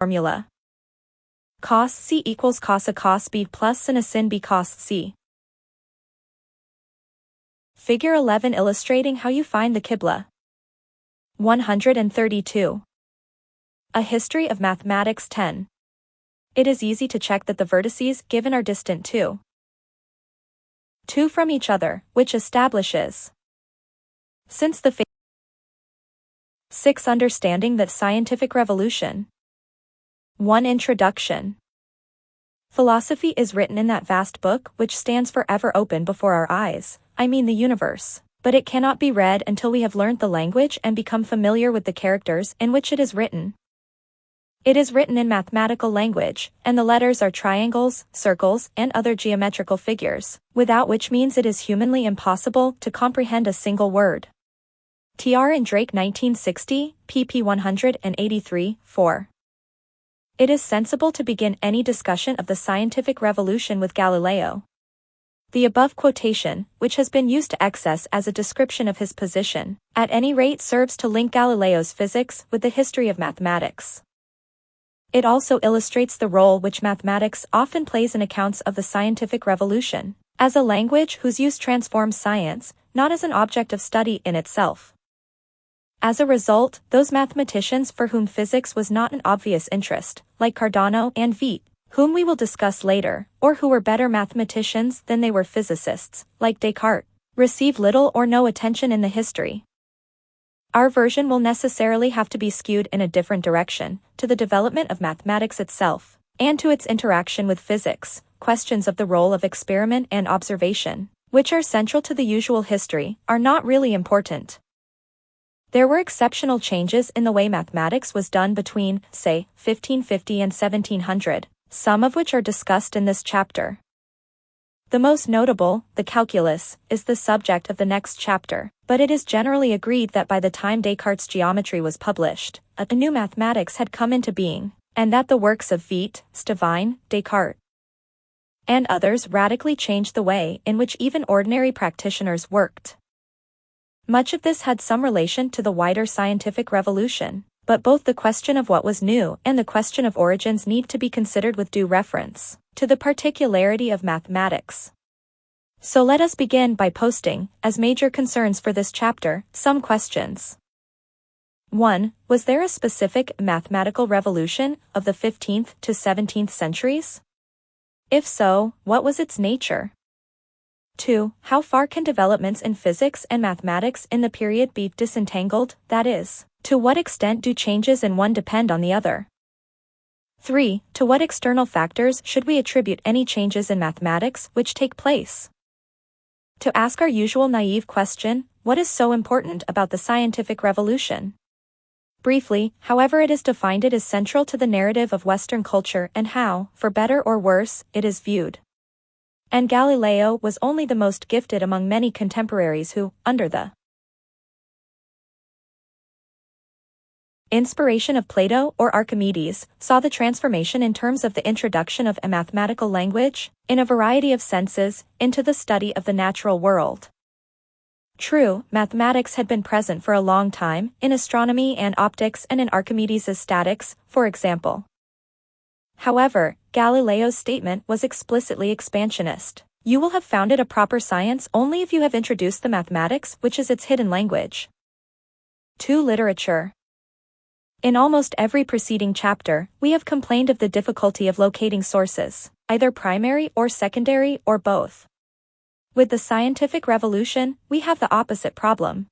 Formula. Cos C equals cos A cos B plus sin A sin B cos C. Figure 11 illustrating how you find the Qibla. 132. A History of Mathematics 10. It is easy to check that the vertices given are distant 2 from each other, which establishes. Since the 6. Understanding the scientific revolution. 1. Introduction. Philosophy is written in that vast book which stands forever open before our eyes, I mean the universe, but it cannot be read until we have learned the language and become familiar with the characters in which it is written. It is written in mathematical language, and the letters are triangles, circles, and other geometrical figures, without which means it is humanly impossible to comprehend a single word. T.R. and Drake 1960, pp 183, 4. It is sensible to begin any discussion of the scientific revolution with Galileo. The above quotation, which has been used to excess as a description of his position, at any rate serves to link Galileo's physics with the history of mathematics. It also illustrates the role which mathematics often plays in accounts of the scientific revolution, as a language whose use transforms science, not as an object of study in itself. As a result, those mathematicians for whom physics was not an obvious interest, like Cardano and Veit, whom we will discuss later, or who were better mathematicians than they were physicists, like Descartes, receive little or no attention in the history. Our version will necessarily have to be skewed in a different direction, to the development of mathematics itself, and to its interaction with physics, questions of the role of experiment and observation, which are central to the usual history, are not really important. There were exceptional changes in the way mathematics was done between, say, 1550 and 1700, some of which are discussed in this chapter. The most notable, the calculus, is the subject of the next chapter, but it is generally agreed that by the time Descartes' geometry was published, a new mathematics had come into being, and that the works of Veit, Stevin, Descartes, and others radically changed the way in which even ordinary practitioners worked. Much of this had some relation to the wider scientific revolution, but both the question of what was new and the question of origins need to be considered with due reference to the particularity of mathematics. So let us begin by posting, as major concerns for this chapter, some questions. 1. Was there a specific mathematical revolution of the 15th to 17th centuries? If so, what was its nature? 2. How far can developments in physics and mathematics in the period be disentangled, that is, to what extent do changes in one depend on the other? 3. To what external factors should we attribute any changes in mathematics which take place? To ask our usual naive question, what is so important about the scientific revolution? Briefly, however it is defined, it is central to the narrative of Western culture and how, for better or worse, it is viewed. And Galileo was only the most gifted among many contemporaries who, under the inspiration of Plato or Archimedes, saw the transformation in terms of the introduction of a mathematical language, in a variety of senses, into the study of the natural world. True, mathematics had been present for a long time, in astronomy and optics and in Archimedes' statics, for example. However, Galileo's statement was explicitly expansionist. You will have founded a proper science only if you have introduced the mathematics which is its hidden language. 2. Literature. In almost every preceding chapter, we have complained of the difficulty of locating sources, either primary or secondary or both. With the scientific revolution, we have the opposite problem.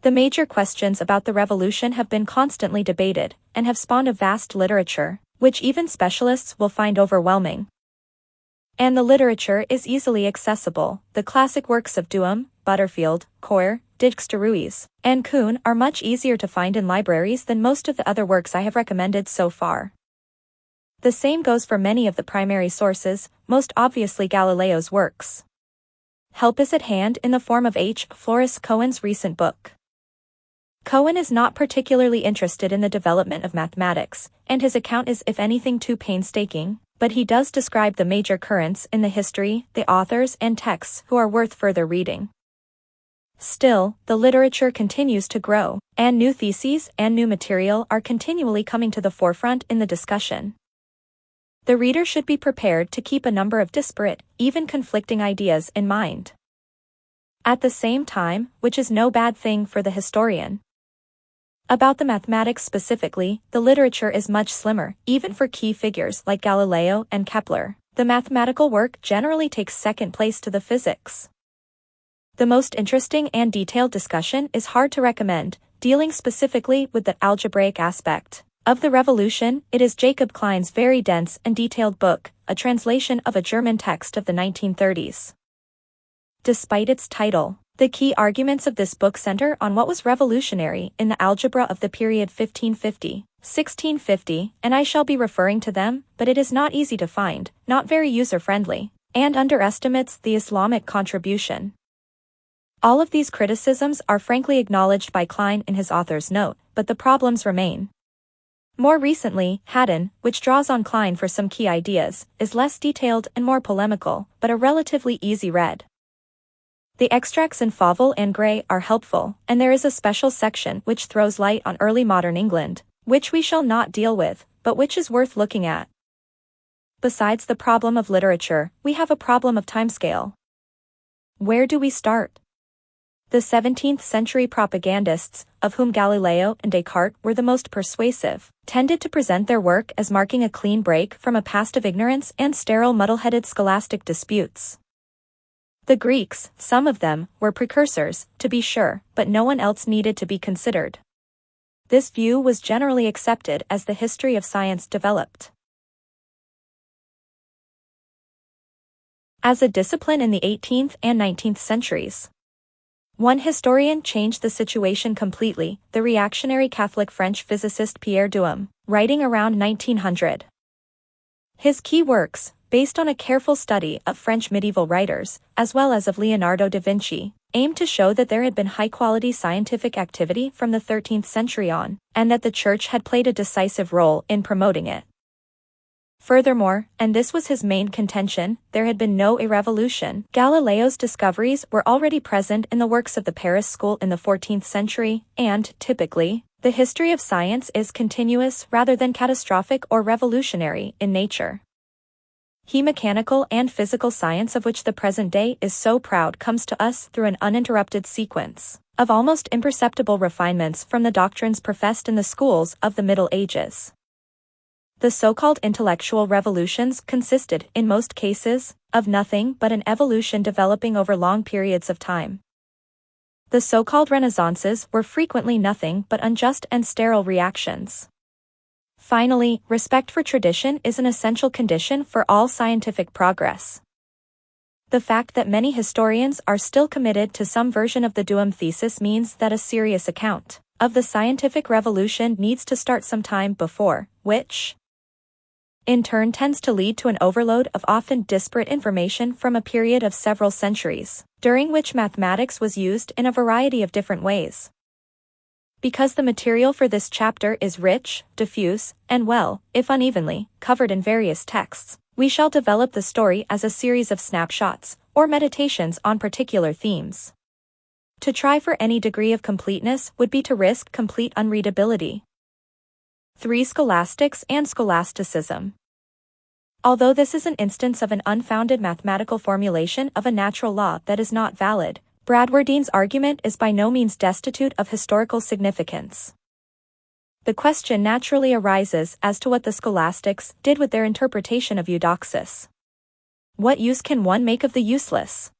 The major questions about the revolution have been constantly debated, and have spawned a vast literature, which even specialists will find overwhelming. And the literature is easily accessible. The classic works of Duhem, Butterfield, Coir, Dijksterhuis, and Kuhn are much easier to find in libraries than most of the other works I have recommended so far. The same goes for many of the primary sources, most obviously Galileo's works. Help is at hand in the form of H. Flores Cohen's recent book. Cohen is not particularly interested in the development of mathematics, and his account is if anything too painstaking, but he does describe the major currents in the history, the authors and texts who are worth further reading. Still, the literature continues to grow, and new theses and new material are continually coming to the forefront in the discussion. The reader should be prepared to keep a number of disparate, even conflicting ideas in mind. At the same time, which is no bad thing for the historian. About the mathematics specifically, the literature is much slimmer, even for key figures like Galileo and Kepler. The mathematical work generally takes second place to the physics. The most interesting and detailed discussion is hard to recommend, dealing specifically with the algebraic aspect of the revolution. It is Jacob Klein's very dense and detailed book, a translation of a German text of the 1930s. Despite its title, the key arguments of this book center on what was revolutionary in the algebra of the period 1550-1650, and I shall be referring to them, but it is not easy to find, not very user-friendly, and underestimates the Islamic contribution. All of these criticisms are frankly acknowledged by Klein in his author's note, but the problems remain. More recently, Haddon, which draws on Klein for some key ideas, is less detailed and more polemical, but a relatively easy read. The extracts in Fauvel and Gray are helpful, and there is a special section which throws light on early modern England, which we shall not deal with, but which is worth looking at. Besides the problem of literature, we have a problem of timescale. Where do we start? The 17th century propagandists, of whom Galileo and Descartes were the most persuasive, tended to present their work as marking a clean break from a past of ignorance and sterile muddle-headed scholastic disputes. The Greeks, some of them, were precursors, to be sure, but no one else needed to be considered. This view was generally accepted as the history of science developed. As a discipline in the 18th and 19th centuries. One historian changed the situation completely, the reactionary Catholic French physicist Pierre Duhem, writing around 1900. His key works, based on a careful study of French medieval writers, as well as of Leonardo da Vinci, aimed to show that there had been high-quality scientific activity from the 13th century on, and that the Church had played a decisive role in promoting it. Furthermore, and this was his main contention, there had been no revolution. Galileo's discoveries were already present in the works of the Paris school in the 14th century, and, typically, the history of science is continuous rather than catastrophic or revolutionary in nature. The mechanical and physical science of which the present day is so proud comes to us through an uninterrupted sequence of almost imperceptible refinements from the doctrines professed in the schools of the Middle Ages. The so-called intellectual revolutions consisted, in most cases, of nothing but an evolution developing over long periods of time. The so-called renaissances were frequently nothing but unjust and sterile reactions. Finally, respect for tradition is an essential condition for all scientific progress. The fact that many historians are still committed to some version of the Duhem thesis means that a serious account of the scientific revolution needs to start sometime before, which in turn tends to lead to an overload of often disparate information from a period of several centuries, during which mathematics was used in a variety of different ways. Because the material for this chapter is rich, diffuse, and well, if unevenly, covered in various texts, we shall develop the story as a series of snapshots, or meditations on particular themes. To try for any degree of completeness would be to risk complete unreadability. 3. Scholastics and Scholasticism. Although this is an instance of an unfounded mathematical formulation of a natural law that is not valid, Bradwardine's argument is by no means destitute of historical significance. The question naturally arises as to what the scholastics did with their interpretation of Eudoxus. What use can one make of the useless?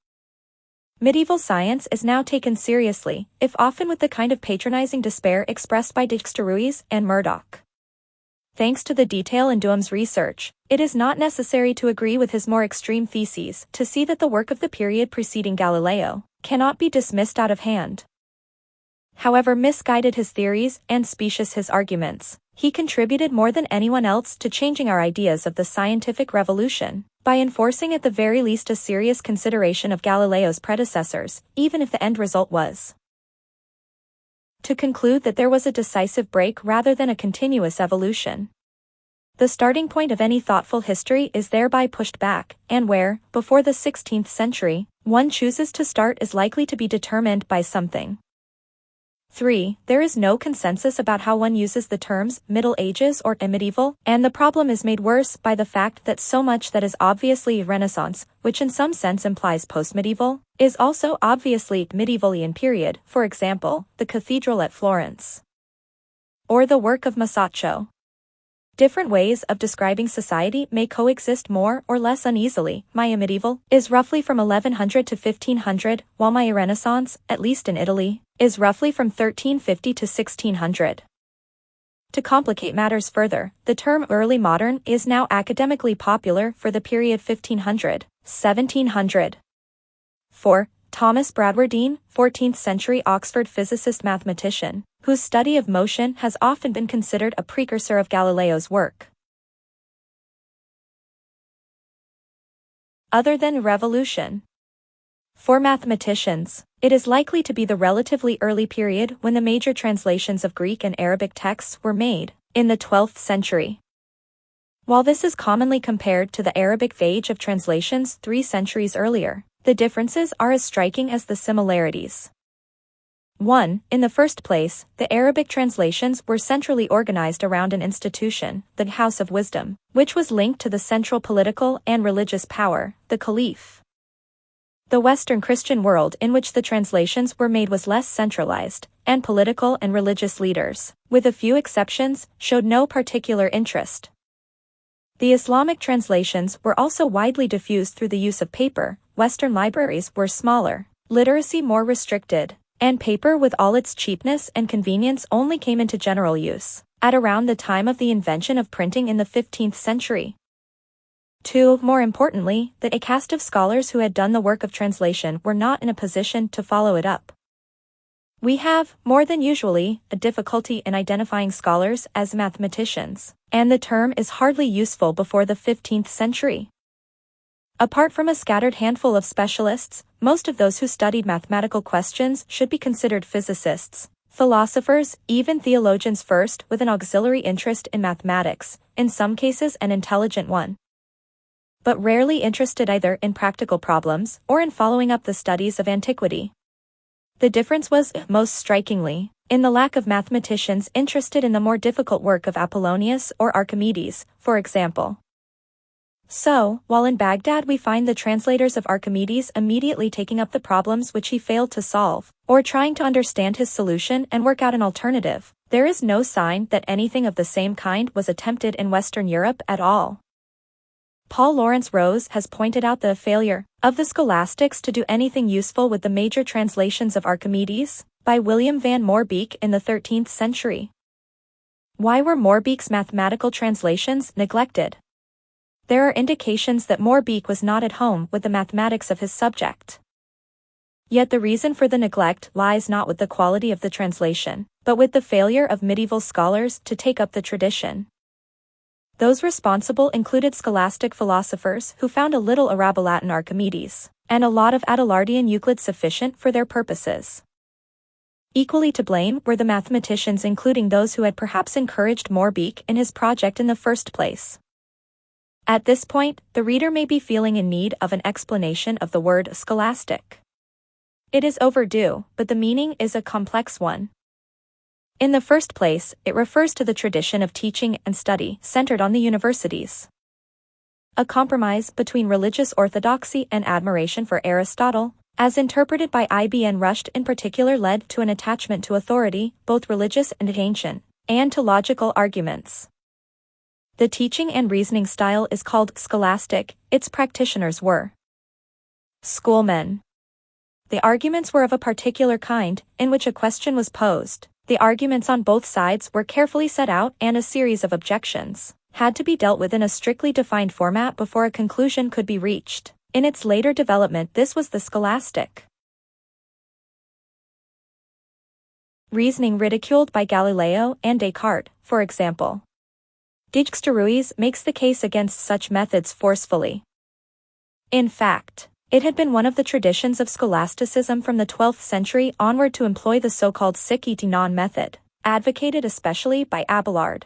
Medieval science is now taken seriously, if often with the kind of patronizing despair expressed by Dixteruys and Murdoch. Thanks to the detail in Duhem's research, it is not necessary to agree with his more extreme theses to see that the work of the period preceding Galileo cannot be dismissed out of hand. However misguided his theories and specious his arguments, he contributed more than anyone else to changing our ideas of the scientific revolution, by enforcing at the very least a serious consideration of Galileo's predecessors, even if the end result was to conclude that there was a decisive break rather than a continuous evolution. The starting point of any thoughtful history is thereby pushed back, and where, before the 16th century, one chooses to start is likely to be determined by something. 3. There is no consensus about how one uses the terms Middle Ages or medieval, and the problem is made worse by the fact that so much that is obviously Renaissance, which in some sense implies post-medieval, is also obviously medievalian period, for example, the cathedral at Florence. Or the work of Masaccio. Different ways of describing society may coexist more or less uneasily. Maya medieval is roughly from 1100 to 1500, while Maya Renaissance, at least in Italy, is roughly from 1350 to 1600. To complicate matters further, the term early modern is now academically popular for the period 1500–1700. 4. Thomas Bradwardine, 14th century Oxford physicist-mathematician, whose study of motion has often been considered a precursor of Galileo's work. Other than revolution. For mathematicians, it is likely to be the relatively early period when the major translations of Greek and Arabic texts were made, in the 12th century. While this is commonly compared to the Arabic age of translations 3 centuries earlier, the differences are as striking as the similarities. 1. In the first place, the Arabic translations were centrally organized around an institution, the House of Wisdom, which was linked to the central political and religious power, the Caliph. The Western Christian world in which the translations were made was less centralized, and political and religious leaders, with a few exceptions, showed no particular interest. The Islamic translations were also widely diffused through the use of paper. Western libraries were smaller, literacy more restricted, and paper with all its cheapness and convenience only came into general use at around the time of the invention of printing in the 15th century. 2. More importantly, that a caste of scholars who had done the work of translation were not in a position to follow it up. We have, more than usually, a difficulty in identifying scholars as mathematicians, and the term is hardly useful before the 15th century. Apart from a scattered handful of specialists, most of those who studied mathematical questions should be considered physicists, philosophers, even theologians first with an auxiliary interest in mathematics, in some cases an intelligent one, but rarely interested either in practical problems or in following up the studies of antiquity. The difference was, most strikingly, in the lack of mathematicians interested in the more difficult work of Apollonius or Archimedes, for example. So, while in Baghdad we find the translators of Archimedes immediately taking up the problems which he failed to solve, or trying to understand his solution and work out an alternative, there is no sign that anything of the same kind was attempted in Western Europe at all. Paul Laurence Rose has pointed out the failure of the scholastics to do anything useful with the major translations of Archimedes, by William van Moerbeek in the 13th century. Why were Moerbeek's mathematical translations neglected? There are indications that Moerbeek was not at home with the mathematics of his subject. Yet the reason for the neglect lies not with the quality of the translation, but with the failure of medieval scholars to take up the tradition. Those responsible included scholastic philosophers who found a little Arabic-Latin Archimedes, and a lot of Adelardian Euclid sufficient for their purposes. Equally to blame were the mathematicians, including those who had perhaps encouraged Moerbeek in his project in the first place. At this point, the reader may be feeling in need of an explanation of the word scholastic. It is overdue, but the meaning is a complex one. In the first place, it refers to the tradition of teaching and study centered on the universities. A compromise between religious orthodoxy and admiration for Aristotle, as interpreted by Ibn Rushd in particular, led to an attachment to authority, both religious and ancient, and to logical arguments. The teaching and reasoning style is called scholastic. Its practitioners were schoolmen. The arguments were of a particular kind, in which a question was posed. The arguments on both sides were carefully set out, and a series of objections had to be dealt with in a strictly defined format before a conclusion could be reached. In its later development, this was the scholastic reasoning ridiculed by Galileo and Descartes, for example. Dijksterhuis makes the case against such methods forcefully. In fact, it had been one of the traditions of scholasticism from the 12th century onward to employ the so-called sic et non method, advocated especially by Abelard.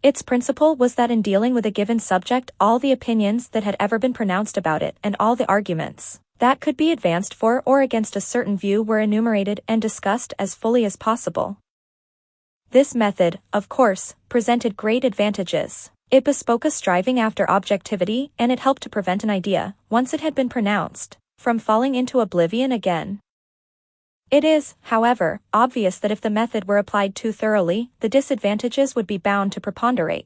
Its principle was that in dealing with a given subject, all the opinions that had ever been pronounced about it and all the arguments that could be advanced for or against a certain view were enumerated and discussed as fully as possible. This method, of course, presented great advantages. It bespoke a striving after objectivity, and it helped to prevent an idea, once it had been pronounced, from falling into oblivion again. It is, however, obvious that if the method were applied too thoroughly, the disadvantages would be bound to preponderate.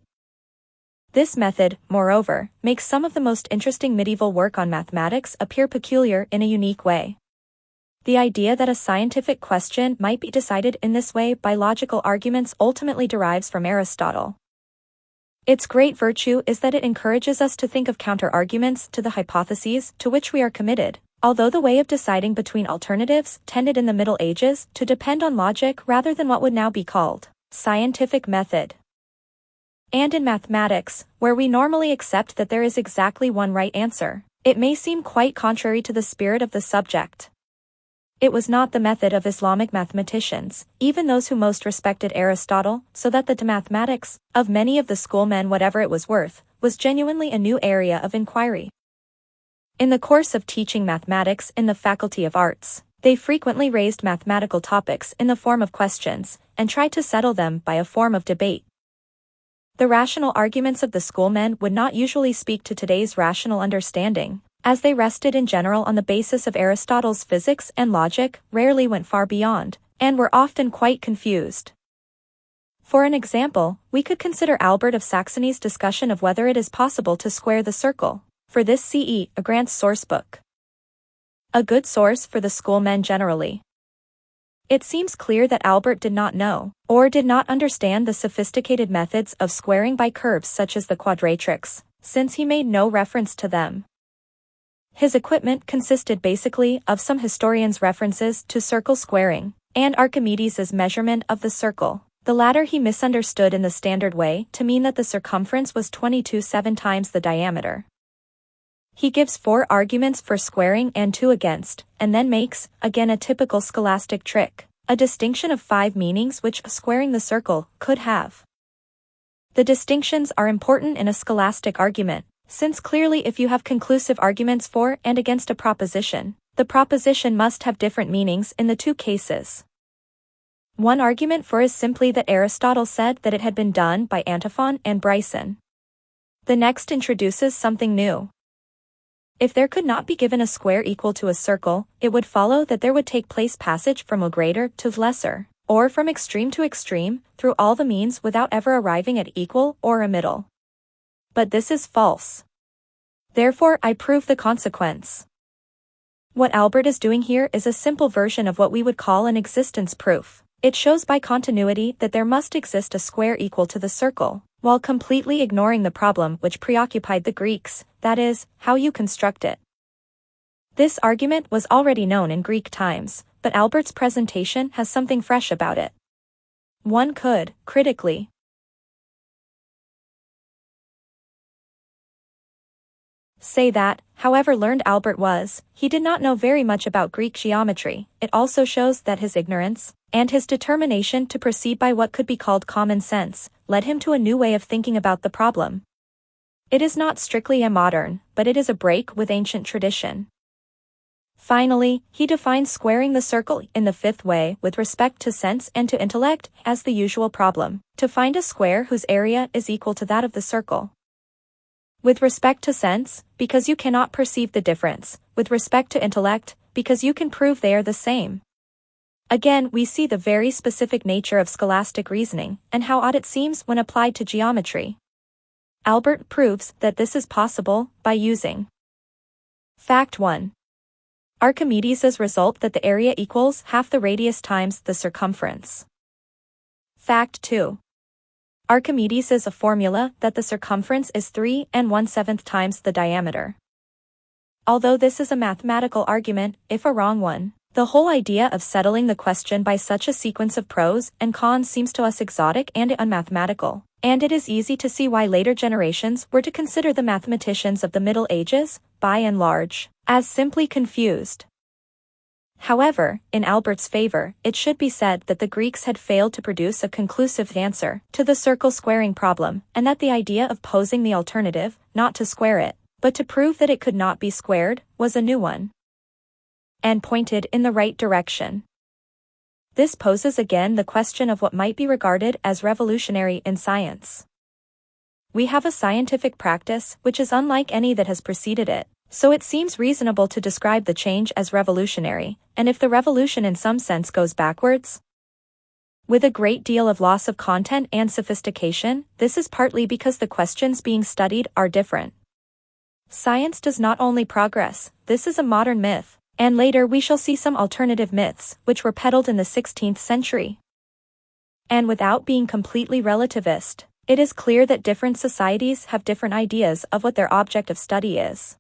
This method, moreover, makes some of the most interesting medieval work on mathematics appear peculiar in a unique way. The idea that a scientific question might be decided in this way by logical arguments ultimately derives from Aristotle. Its great virtue is that it encourages us to think of counter-arguments to the hypotheses to which we are committed, although the way of deciding between alternatives tended in the Middle Ages to depend on logic rather than what would now be called scientific method. And in mathematics, where we normally accept that there is exactly one right answer, it may seem quite contrary to the spirit of the subject. It was not the method of Islamic mathematicians, even those who most respected Aristotle, so that the mathematics of many of the schoolmen, whatever it was worth, was genuinely a new area of inquiry. In the course of teaching mathematics in the Faculty of Arts, they frequently raised mathematical topics in the form of questions, and tried to settle them by a form of debate. The rational arguments of the schoolmen would not usually speak to today's rational understanding, as they rested in general on the basis of Aristotle's physics and logic, rarely went far beyond, and were often quite confused. For an example, we could consider Albert of Saxony's discussion of whether it is possible to square the circle. For this see a Grant's sourcebook. A good source for the schoolmen generally. It seems clear that Albert did not know, or did not understand the sophisticated methods of squaring by curves such as the quadratrix, since he made no reference to them. His equipment consisted basically of some historians' references to circle squaring, and Archimedes' measurement of the circle. The latter he misunderstood in the standard way to mean that the circumference was 22.7 times the diameter. He gives 4 arguments for squaring and 2 against, and then makes, again a typical scholastic trick, a distinction of 5 meanings which squaring the circle could have. The distinctions are important in a scholastic argument, since clearly if you have conclusive arguments for and against a proposition, the proposition must have different meanings in the 2 cases. One argument for is simply that Aristotle said that it had been done by Antiphon and Bryson. The next introduces something new. If there could not be given a square equal to a circle, it would follow that there would take place passage from a greater to lesser, or from extreme to extreme, through all the means without ever arriving at equal or a middle. But this is false. Therefore I prove the consequence. What Albert is doing here is a simple version of what we would call an existence proof. It shows by continuity that there must exist a square equal to the circle, while completely ignoring the problem which preoccupied the Greeks, that is, how you construct it. This argument was already known in Greek times, but Albert's presentation has something fresh about it. One could, critically, say that, however learned Albert was, he did not know very much about Greek geometry. It also shows that his ignorance, and his determination to proceed by what could be called common sense, led him to a new way of thinking about the problem. It is not strictly a modern, but it is a break with ancient tradition. Finally, he defines squaring the circle in the 5th way with respect to sense and to intellect as the usual problem, to find a square whose area is equal to that of the circle. With respect to sense, because you cannot perceive the difference, with respect to intellect, because you can prove they are the same. Again, we see the very specific nature of scholastic reasoning, and how odd it seems when applied to geometry. Albert proves that this is possible by using Fact 1. Archimedes' result that the area equals half the radius times the circumference. Fact 2. Archimedes is a formula that the circumference is 3 1/7 times the diameter. Although this is a mathematical argument, if a wrong one, the whole idea of settling the question by such a sequence of pros and cons seems to us exotic and unmathematical, and it is easy to see why later generations were to consider the mathematicians of the Middle Ages, by and large, as simply confused. However, in Albert's favor, it should be said that the Greeks had failed to produce a conclusive answer to the circle squaring problem, and that the idea of posing the alternative, not to square it, but to prove that it could not be squared, was a new one, and pointed in the right direction. This poses again the question of what might be regarded as revolutionary in science. We have a scientific practice which is unlike any that has preceded it, so it seems reasonable to describe the change as revolutionary, and if the revolution in some sense goes backwards, with a great deal of loss of content and sophistication, this is partly because the questions being studied are different. Science does not only progress, this is a modern myth, and later we shall see some alternative myths which were peddled in the 16th century. And without being completely relativist, it is clear that different societies have different ideas of what their object of study is.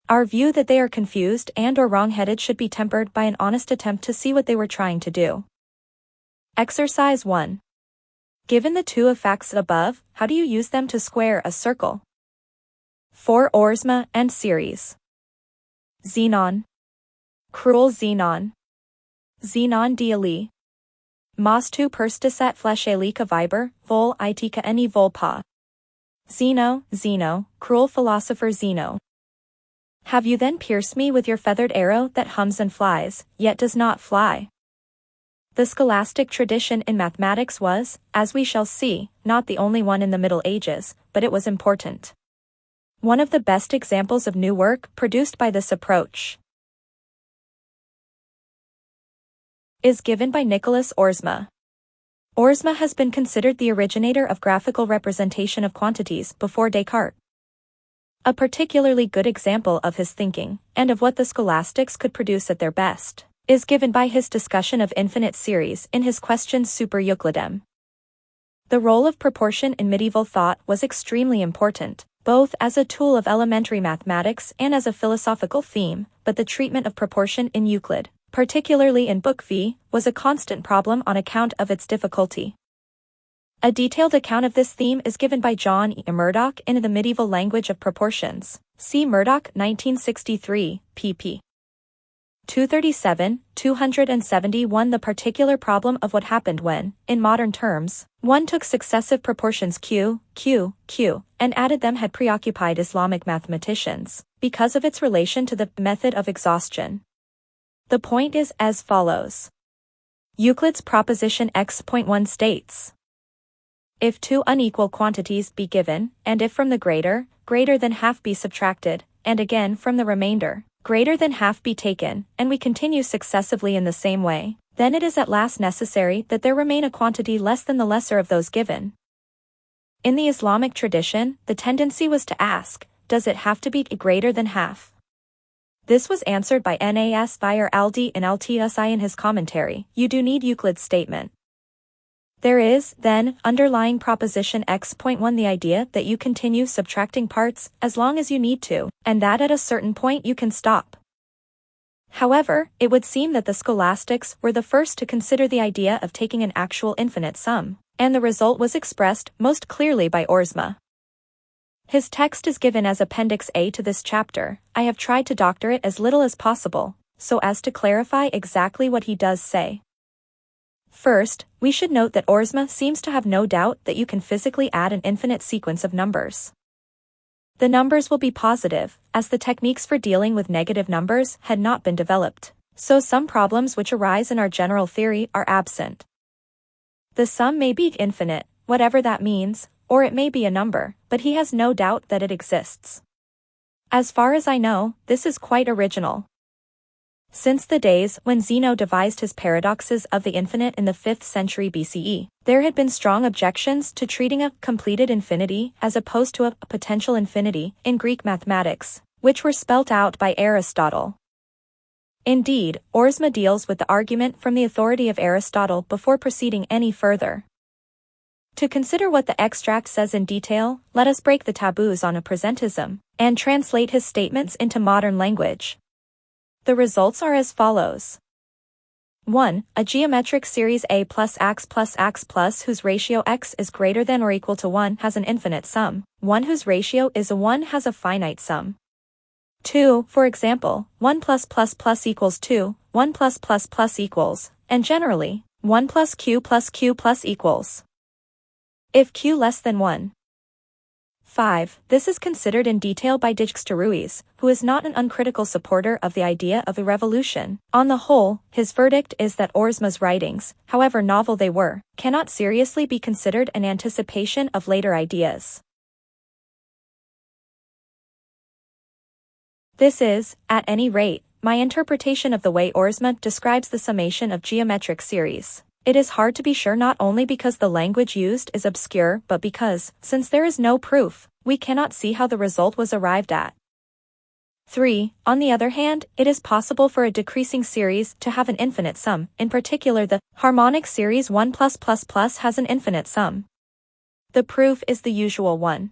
Our view that they are confused and/or wrong-headed should be tempered by an honest attempt to see what they were trying to do. Exercise 1. Given the two of facts above, how do you use them to square a circle? For Orsma and series. Xenon. Cruel Xenon. Xenon diali. Mostu perstisat fleshelika viber, vol itika any volpa. Zeno, cruel philosopher Zeno. Have you then pierced me with your feathered arrow that hums and flies, yet does not fly? The scholastic tradition in mathematics was, as we shall see, not the only one in the Middle Ages, but it was important. One of the best examples of new work produced by this approach is given by Nicholas Orsma. Orsma has been considered the originator of graphical representation of quantities before Descartes. A particularly good example of his thinking, and of what the scholastics could produce at their best, is given by his discussion of infinite series in his Questions super Euclidem. The role of proportion in medieval thought was extremely important, both as a tool of elementary mathematics and as a philosophical theme, but the treatment of proportion in Euclid, particularly in Book V, was a constant problem on account of its difficulty. A detailed account of this theme is given by John E. Murdoch in The Medieval Language of Proportions. See Murdoch 1963, pp. 237, 271. The particular problem of what happened when, in modern terms, one took successive proportions q, q, q, and added them had preoccupied Islamic mathematicians, because of its relation to the method of exhaustion. The point is as follows. Euclid's proposition x.1 states: if two unequal quantities be given, and if from the greater than half be subtracted, and again from the remainder, greater than half be taken, and we continue successively in the same way, then it is at last necessary that there remain a quantity less than the lesser of those given. In the Islamic tradition, the tendency was to ask, does it have to be greater than half? This was answered by Nas Bayer Aldi in Al-Tsi in his commentary. You do need Euclid's statement. There is, then, underlying proposition x.1 the idea that you continue subtracting parts as long as you need to, and that at a certain point you can stop. However, it would seem that the scholastics were the first to consider the idea of taking an actual infinite sum, and the result was expressed most clearly by Orsma. His text is given as Appendix A to this chapter. I have tried to doctor it as little as possible, so as to clarify exactly what he does say. First, we should note that Orsma seems to have no doubt that you can physically add an infinite sequence of numbers. The numbers will be positive, as the techniques for dealing with negative numbers had not been developed, so some problems which arise in our general theory are absent. The sum may be infinite, whatever that means, or it may be a number, but he has no doubt that it exists. As far as I know, this is quite original. Since the days when Zeno devised his paradoxes of the infinite in the 5th century BCE, there had been strong objections to treating a completed infinity as opposed to a potential infinity in Greek mathematics, which were spelt out by Aristotle. Indeed, Orsma deals with the argument from the authority of Aristotle before proceeding any further. To consider what the extract says in detail, let us break the taboos on apresentism, and translate his statements into modern language. The results are as follows. 1. A geometric series A plus x plus whose ratio x is greater than or equal to 1 has an infinite sum. One whose ratio is a 1 has a finite sum. 2, for example, 1 plus plus plus equals 2, 1 plus plus plus equals, and generally, 1 plus q plus equals. If q less than 1. 5. This is considered in detail by Descartes, who is not an uncritical supporter of the idea of a revolution. On the whole, his verdict is that Oersma's writings, however novel they were, cannot seriously be considered an anticipation of later ideas. This is, at any rate, my interpretation of the way Oersma describes the summation of geometric series. It is hard to be sure not only because the language used is obscure but because, since there is no proof, we cannot see how the result was arrived at. 3. On the other hand, it is possible for a decreasing series to have an infinite sum, in particular the harmonic series 1 plus plus plus has an infinite sum. The proof is the usual one.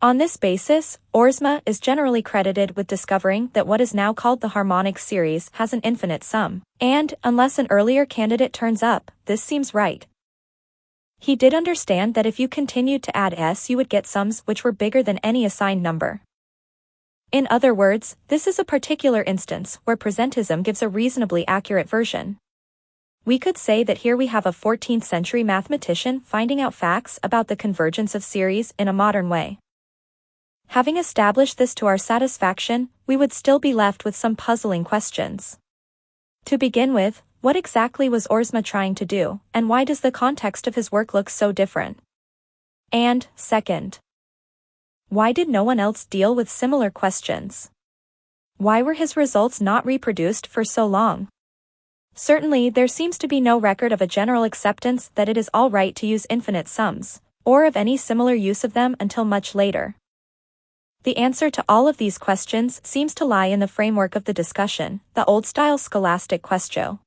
On this basis, Oersma is generally credited with discovering that what is now called the harmonic series has an infinite sum, and, unless an earlier candidate turns up, this seems right. He did understand that if you continued to add s you would get sums which were bigger than any assigned number. In other words, this is a particular instance where presentism gives a reasonably accurate version. We could say that here we have a 14th century mathematician finding out facts about the convergence of series in a modern way. Having established this to our satisfaction, we would still be left with some puzzling questions. To begin with, what exactly was Oersma trying to do, and why does the context of his work look so different? And, second, why did no one else deal with similar questions? Why were his results not reproduced for so long? Certainly, there seems to be no record of a general acceptance that it is all right to use infinite sums, or of any similar use of them until much later. The answer to all of these questions seems to lie in the framework of the discussion, the old-style scholastic quaestio.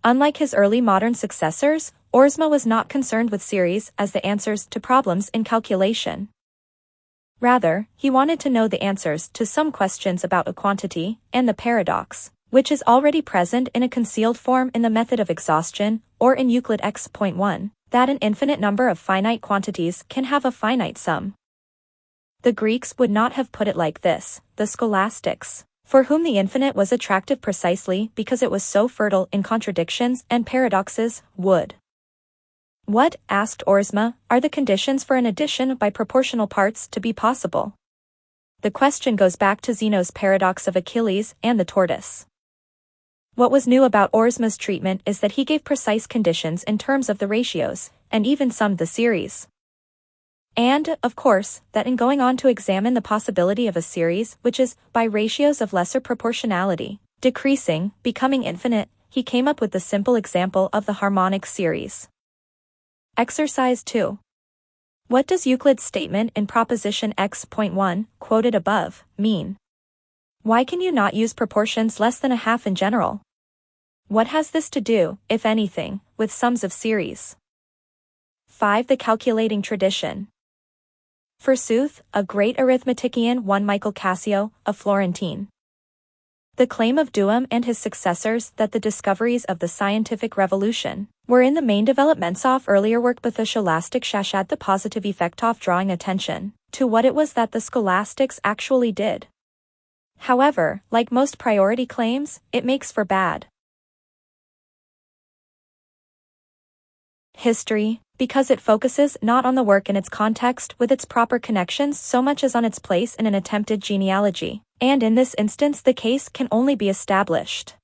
Unlike his early modern successors, Oersma was not concerned with series as the answers to problems in calculation. Rather, he wanted to know the answers to some questions about a quantity, and the paradox, which is already present in a concealed form in the method of exhaustion, or in Euclid x.1, that an infinite number of finite quantities can have a finite sum. The Greeks would not have put it like this, the scholastics, for whom the infinite was attractive precisely because it was so fertile in contradictions and paradoxes, would. What, asked Oersma, are the conditions for an addition by proportional parts to be possible? The question goes back to Zeno's paradox of Achilles and the tortoise. What was new about Oersma's treatment is that he gave precise conditions in terms of the ratios, and even summed the series. And, of course, that in going on to examine the possibility of a series which is, by ratios of lesser proportionality, decreasing, becoming infinite, he came up with the simple example of the harmonic series. Exercise 2. What does Euclid's statement in proposition x.1, quoted above, mean? Why can you not use proportions less than a half in general? What has this to do, if anything, with sums of series? 5. The calculating tradition. Forsooth, a great arithmetician one Michael Cassio, a Florentine. The claim of Duhem and his successors that the discoveries of the scientific revolution were in the main developments of earlier work but the scholastic had the positive effect of drawing attention to what it was that the scholastics actually did. However, like most priority claims, it makes for bad history, because it focuses not on the work in its context with its proper connections so much as on its place in an attempted genealogy, and in this instance the case can only be established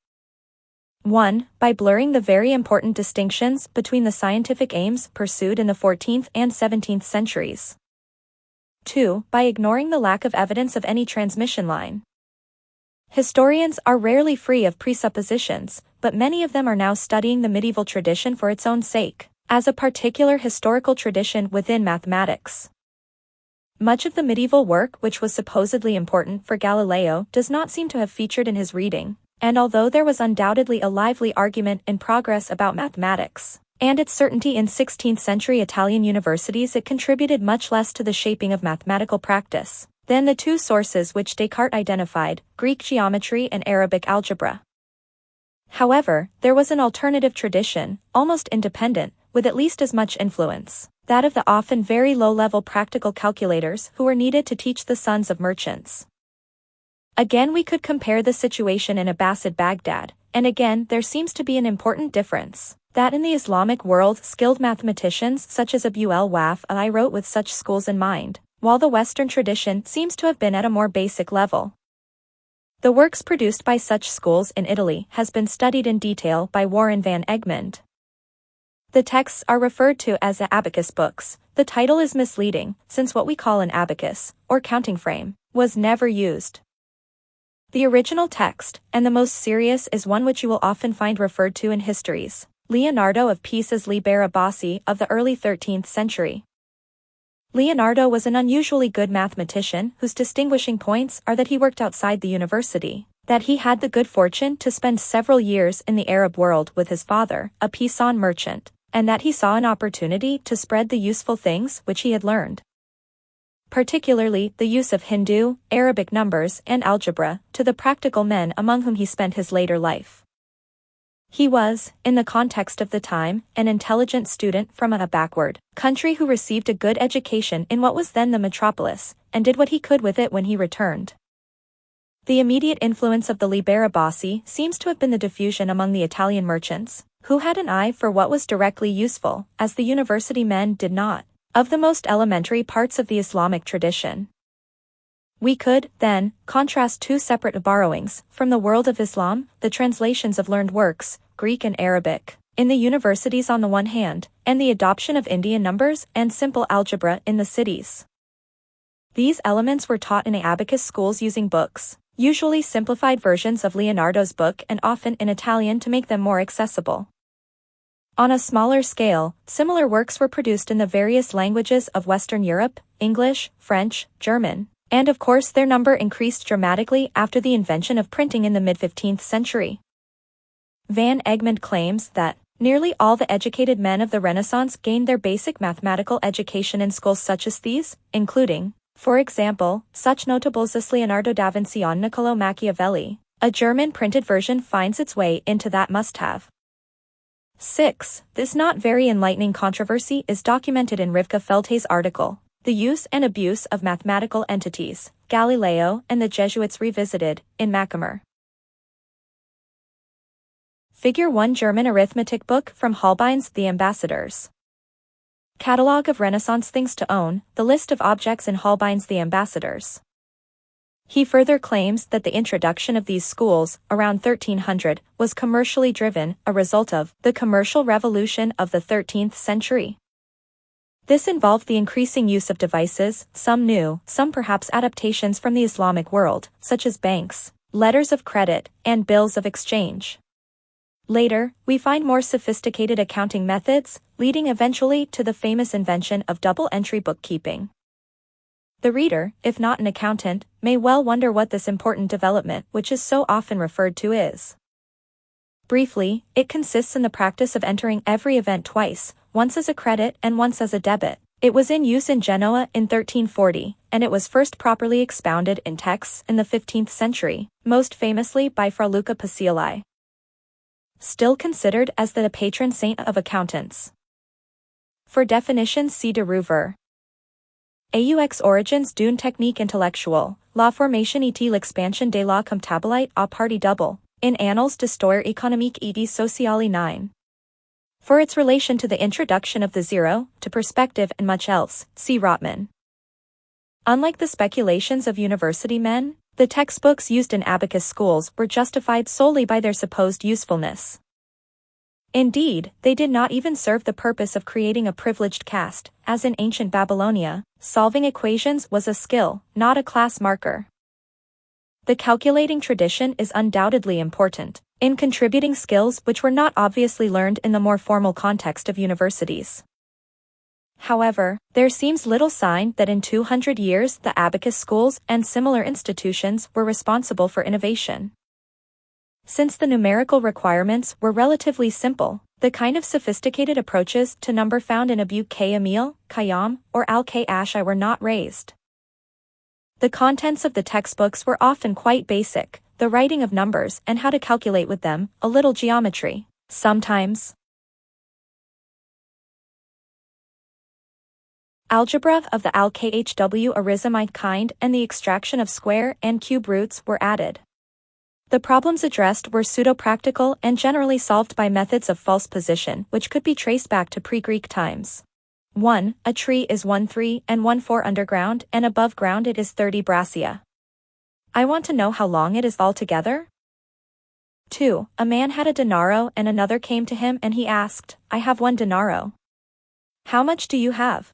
1. By blurring the very important distinctions between the scientific aims pursued in the 14th and 17th centuries. 2. By ignoring the lack of evidence of any transmission line. Historians are rarely free of presuppositions, but many of them are now studying the medieval tradition for its own sake, as a particular historical tradition within mathematics. Much of the medieval work which was supposedly important for Galileo does not seem to have featured in his reading, and although there was undoubtedly a lively argument in progress about mathematics, and its certainty in 16th-century Italian universities, it contributed much less to the shaping of mathematical practice than the two sources which Descartes identified, Greek geometry and Arabic algebra. However, there was an alternative tradition, almost independent, with at least as much influence, that of the often very low-level practical calculators who were needed to teach the sons of merchants. Again, we could compare the situation in Abbasid Baghdad, and again there seems to be an important difference, that in the Islamic world skilled mathematicians such as Abu al-Waf I wrote with such schools in mind, while the Western tradition seems to have been at a more basic level. The works produced by such schools in Italy has been studied in detail by Warren van Egmond. The texts are referred to as the abacus books. The title is misleading, since what we call an abacus, or counting frame, was never used. The original text, and the most serious, is one which you will often find referred to in histories, Leonardo of Pisa's Libera Bossi of the early 13th century. Leonardo was an unusually good mathematician whose distinguishing points are that he worked outside the university, that he had the good fortune to spend several years in the Arab world with his father, a Pisan merchant, and that he saw an opportunity to spread the useful things which he had learned, particularly the use of Hindu, Arabic numbers and algebra, to the practical men among whom he spent his later life. He was, in the context of the time, an intelligent student from a backward country who received a good education in what was then the metropolis, and did what he could with it when he returned. The immediate influence of the Libera Bossi seems to have been the diffusion among the Italian merchants, who had an eye for what was directly useful, as the university men did not, of the most elementary parts of the Islamic tradition. We could, then, contrast two separate borrowings from the world of Islam, the translations of learned works, Greek and Arabic, in the universities on the one hand, and the adoption of Indian numbers and simple algebra in the cities. These elements were taught in abacus schools using books, usually simplified versions of Leonardo's book and often in Italian to make them more accessible. On a smaller scale, similar works were produced in the various languages of Western Europe, English, French, German, and of course their number increased dramatically after the invention of printing in the mid-15th century. Van Egmond claims that nearly all the educated men of the Renaissance gained their basic mathematical education in schools such as these, including, for example, such notables as Leonardo da Vinci and Niccolò Machiavelli. A German printed version finds its way into that must-have. 6. This not very enlightening controversy is documented in Rivka Felte's article, The Use and Abuse of Mathematical Entities, Galileo and the Jesuits Revisited, in Macamer. Figure 1 German Arithmetic Book from Holbein's The Ambassadors. Catalogue of Renaissance Things to Own, the list of objects in Holbein's The Ambassadors. He further claims that the introduction of these schools, around 1300, was commercially driven, a result of the commercial revolution of the 13th century. This involved the increasing use of devices, some new, some perhaps adaptations from the Islamic world, such as banks, letters of credit, and bills of exchange. Later, we find more sophisticated accounting methods, leading eventually to the famous invention of double-entry bookkeeping. The reader, if not an accountant, may well wonder what this important development, which is so often referred to, is. Briefly, it consists in the practice of entering every event twice, once as a credit and once as a debit. It was in use in Genoa in 1340, and it was first properly expounded in texts in the 15th century, most famously by Fra Luca Pacioli, still considered as the patron saint of accountants. For definitions, see de Rouvre. Aux origines d'une technique intellectuelle, la formation et l'expansion de la comptabilité à partie double, in Annales d'histoire économique et sociale 9. For its relation to the introduction of the zero, to perspective and much else, see Rotman. Unlike the speculations of university men, the textbooks used in abacus schools were justified solely by their supposed usefulness. Indeed, they did not even serve the purpose of creating a privileged caste, as in ancient Babylonia. Solving equations was a skill, not a class marker. The calculating tradition is undoubtedly important, in contributing skills which were not obviously learned in the more formal context of universities. However, there seems little sign that in 200 years the abacus schools and similar institutions were responsible for innovation. Since the numerical requirements were relatively simple, the kind of sophisticated approaches to number found in Abu Kamil, Khayyam, or Al-Ash'i were not raised. The contents of the textbooks were often quite basic, the writing of numbers and how to calculate with them, a little geometry, sometimes. Algebra of the Alkhw kind and the extraction of square and cube roots were added. The problems addressed were pseudo-practical and generally solved by methods of false position which could be traced back to pre-Greek times. 1. A tree is 1-3 and 1-4 underground, and above ground it is 30 braccia. I want to know how long it is altogether. 2. A man had a denaro and another came to him and he asked, I have 1 denaro. How much do you have?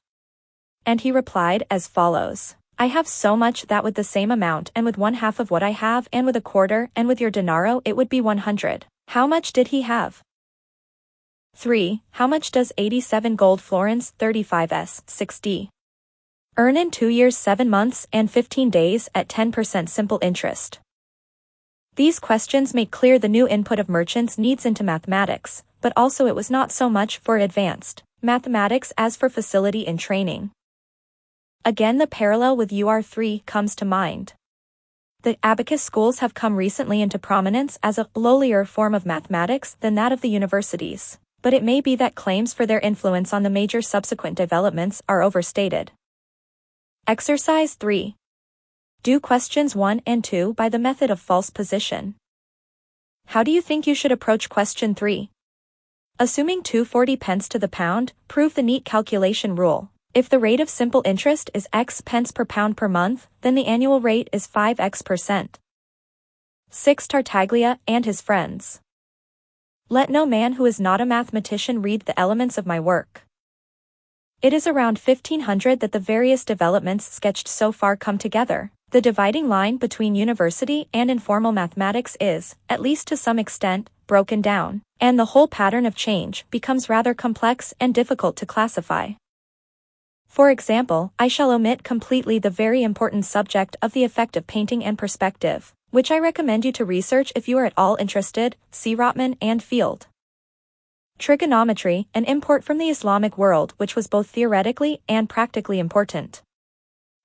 And he replied as follows. I have so much that with the same amount and with 1/2 of what I have and with a quarter and with your denaro it would be 100. How much did he have? 3. How much does 87 gold florins 35s 6d earn in 2 years 7 months and 15 days at 10% simple interest? These questions make clear the new input of merchants' needs into mathematics, but also it was not so much for advanced mathematics as for facility in training. Again, the parallel with UR3 comes to mind. The abacus schools have come recently into prominence as a lowlier form of mathematics than that of the universities, but it may be that claims for their influence on the major subsequent developments are overstated. Exercise 3. Do questions 1 and 2 by the method of false position. How do you think you should approach question 3? Assuming 240 pence to the pound, prove the neat calculation rule. If the rate of simple interest is x pence per pound per month, then the annual rate is 5x%. 6. Tartaglia and his friends. Let no man who is not a mathematician read the elements of my work. It is around 1500 that the various developments sketched so far come together. The dividing line between university and informal mathematics is, at least to some extent, broken down, and the whole pattern of change becomes rather complex and difficult to classify. For example, I shall omit completely the very important subject of the effect of painting and perspective, which I recommend you to research if you are at all interested. See Rotman and Field. Trigonometry, an import from the Islamic world which was both theoretically and practically important.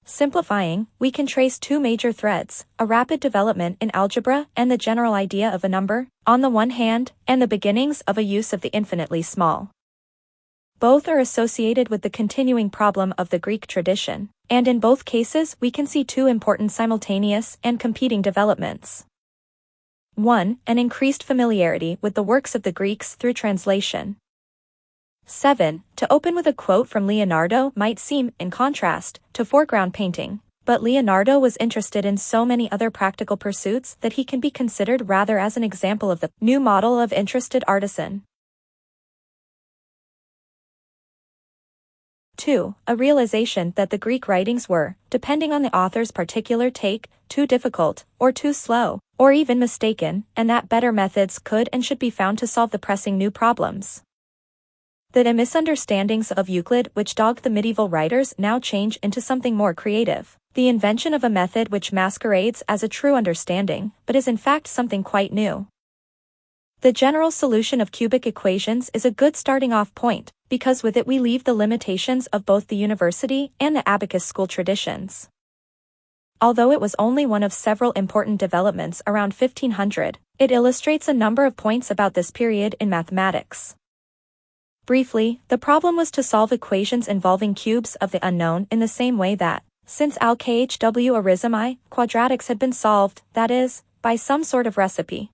Simplifying, we can trace 2 major threads, a rapid development in algebra and the general idea of a number, on the one hand, and the beginnings of a use of the infinitely small. Both are associated with the continuing problem of the Greek tradition, and in both cases we can see 2 important simultaneous and competing developments. 1. An increased familiarity with the works of the Greeks through translation. 7. To open with a quote from Leonardo might seem, in contrast, to foreground painting, but Leonardo was interested in so many other practical pursuits that he can be considered rather as an example of the new model of interested artisan. 2. A realization that the Greek writings were, depending on the author's particular take, too difficult, or too slow, or even mistaken, and that better methods could and should be found to solve the pressing new problems. The misunderstandings of Euclid which dogged the medieval writers now change into something more creative, the invention of a method which masquerades as a true understanding, but is in fact something quite new. The general solution of cubic equations is a good starting-off point, because with it we leave the limitations of both the university and the abacus school traditions. Although it was only one of several important developments around 1500, it illustrates a number of points about this period in mathematics. Briefly, the problem was to solve equations involving cubes of the unknown in the same way that, since Alkhw quadratics had been solved, that is, by some sort of recipe.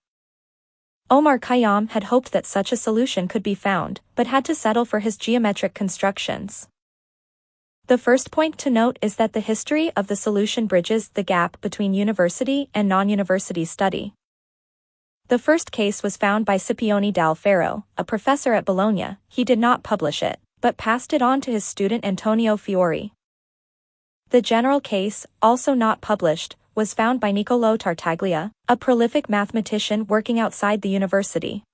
Omar Khayyam had hoped that such a solution could be found, but had to settle for his geometric constructions. The first point to note is that the history of the solution bridges the gap between university and non-university study. The first case was found by Scipione dal Ferro, a professor at Bologna. He did not publish it, but passed it on to his student Antonio Fiori. The general case, also not published, was found by Niccolò Tartaglia, a prolific mathematician working outside the university.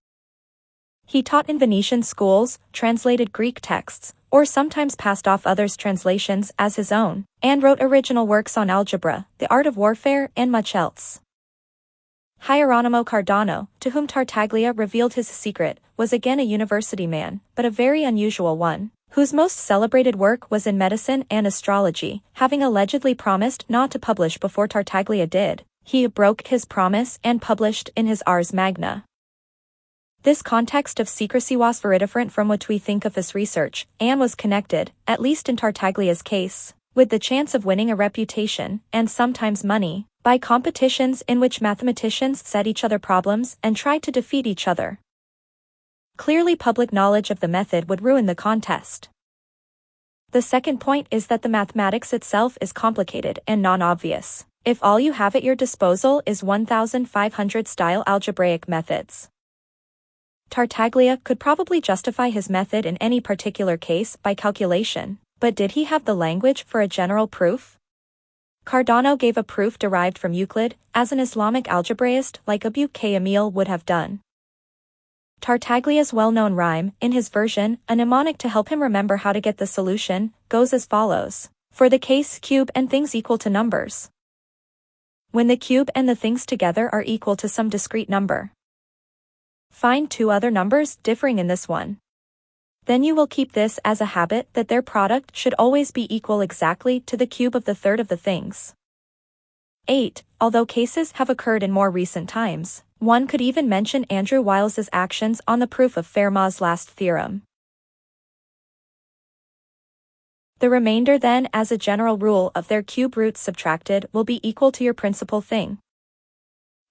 He taught in Venetian schools, translated Greek texts, or sometimes passed off others' translations as his own, and wrote original works on algebra, the art of warfare, and much else. Hieronimo Cardano, to whom Tartaglia revealed his secret, was again a university man, but a very unusual one, whose most celebrated work was in medicine and astrology. Having allegedly promised not to publish before Tartaglia did, he broke his promise and published in his Ars Magna. This context of secrecy was very different from what we think of as research, and was connected, at least in Tartaglia's case, with the chance of winning a reputation, and sometimes money, by competitions in which mathematicians set each other problems and tried to defeat each other. Clearly, public knowledge of the method would ruin the contest. The second point is that the mathematics itself is complicated and non-obvious, if all you have at your disposal is 1500 style algebraic methods. Tartaglia could probably justify his method in any particular case by calculation, but did he have the language for a general proof? Cardano gave a proof derived from Euclid, as an Islamic algebraist like Abu Kamil would have done. Tartaglia's well-known rhyme, in his version, a mnemonic to help him remember how to get the solution, goes as follows. For the case cube and things equal to numbers. When the cube and the things together are equal to some discrete number. Find two other numbers differing in this one. Then you will keep this as a habit that their product should always be equal exactly to the cube of the third of the things. 8. Although cases have occurred in more recent times, one could even mention Andrew Wiles's actions on the proof of Fermat's last theorem. The remainder then, as a general rule of their cube roots subtracted, will be equal to your principal thing.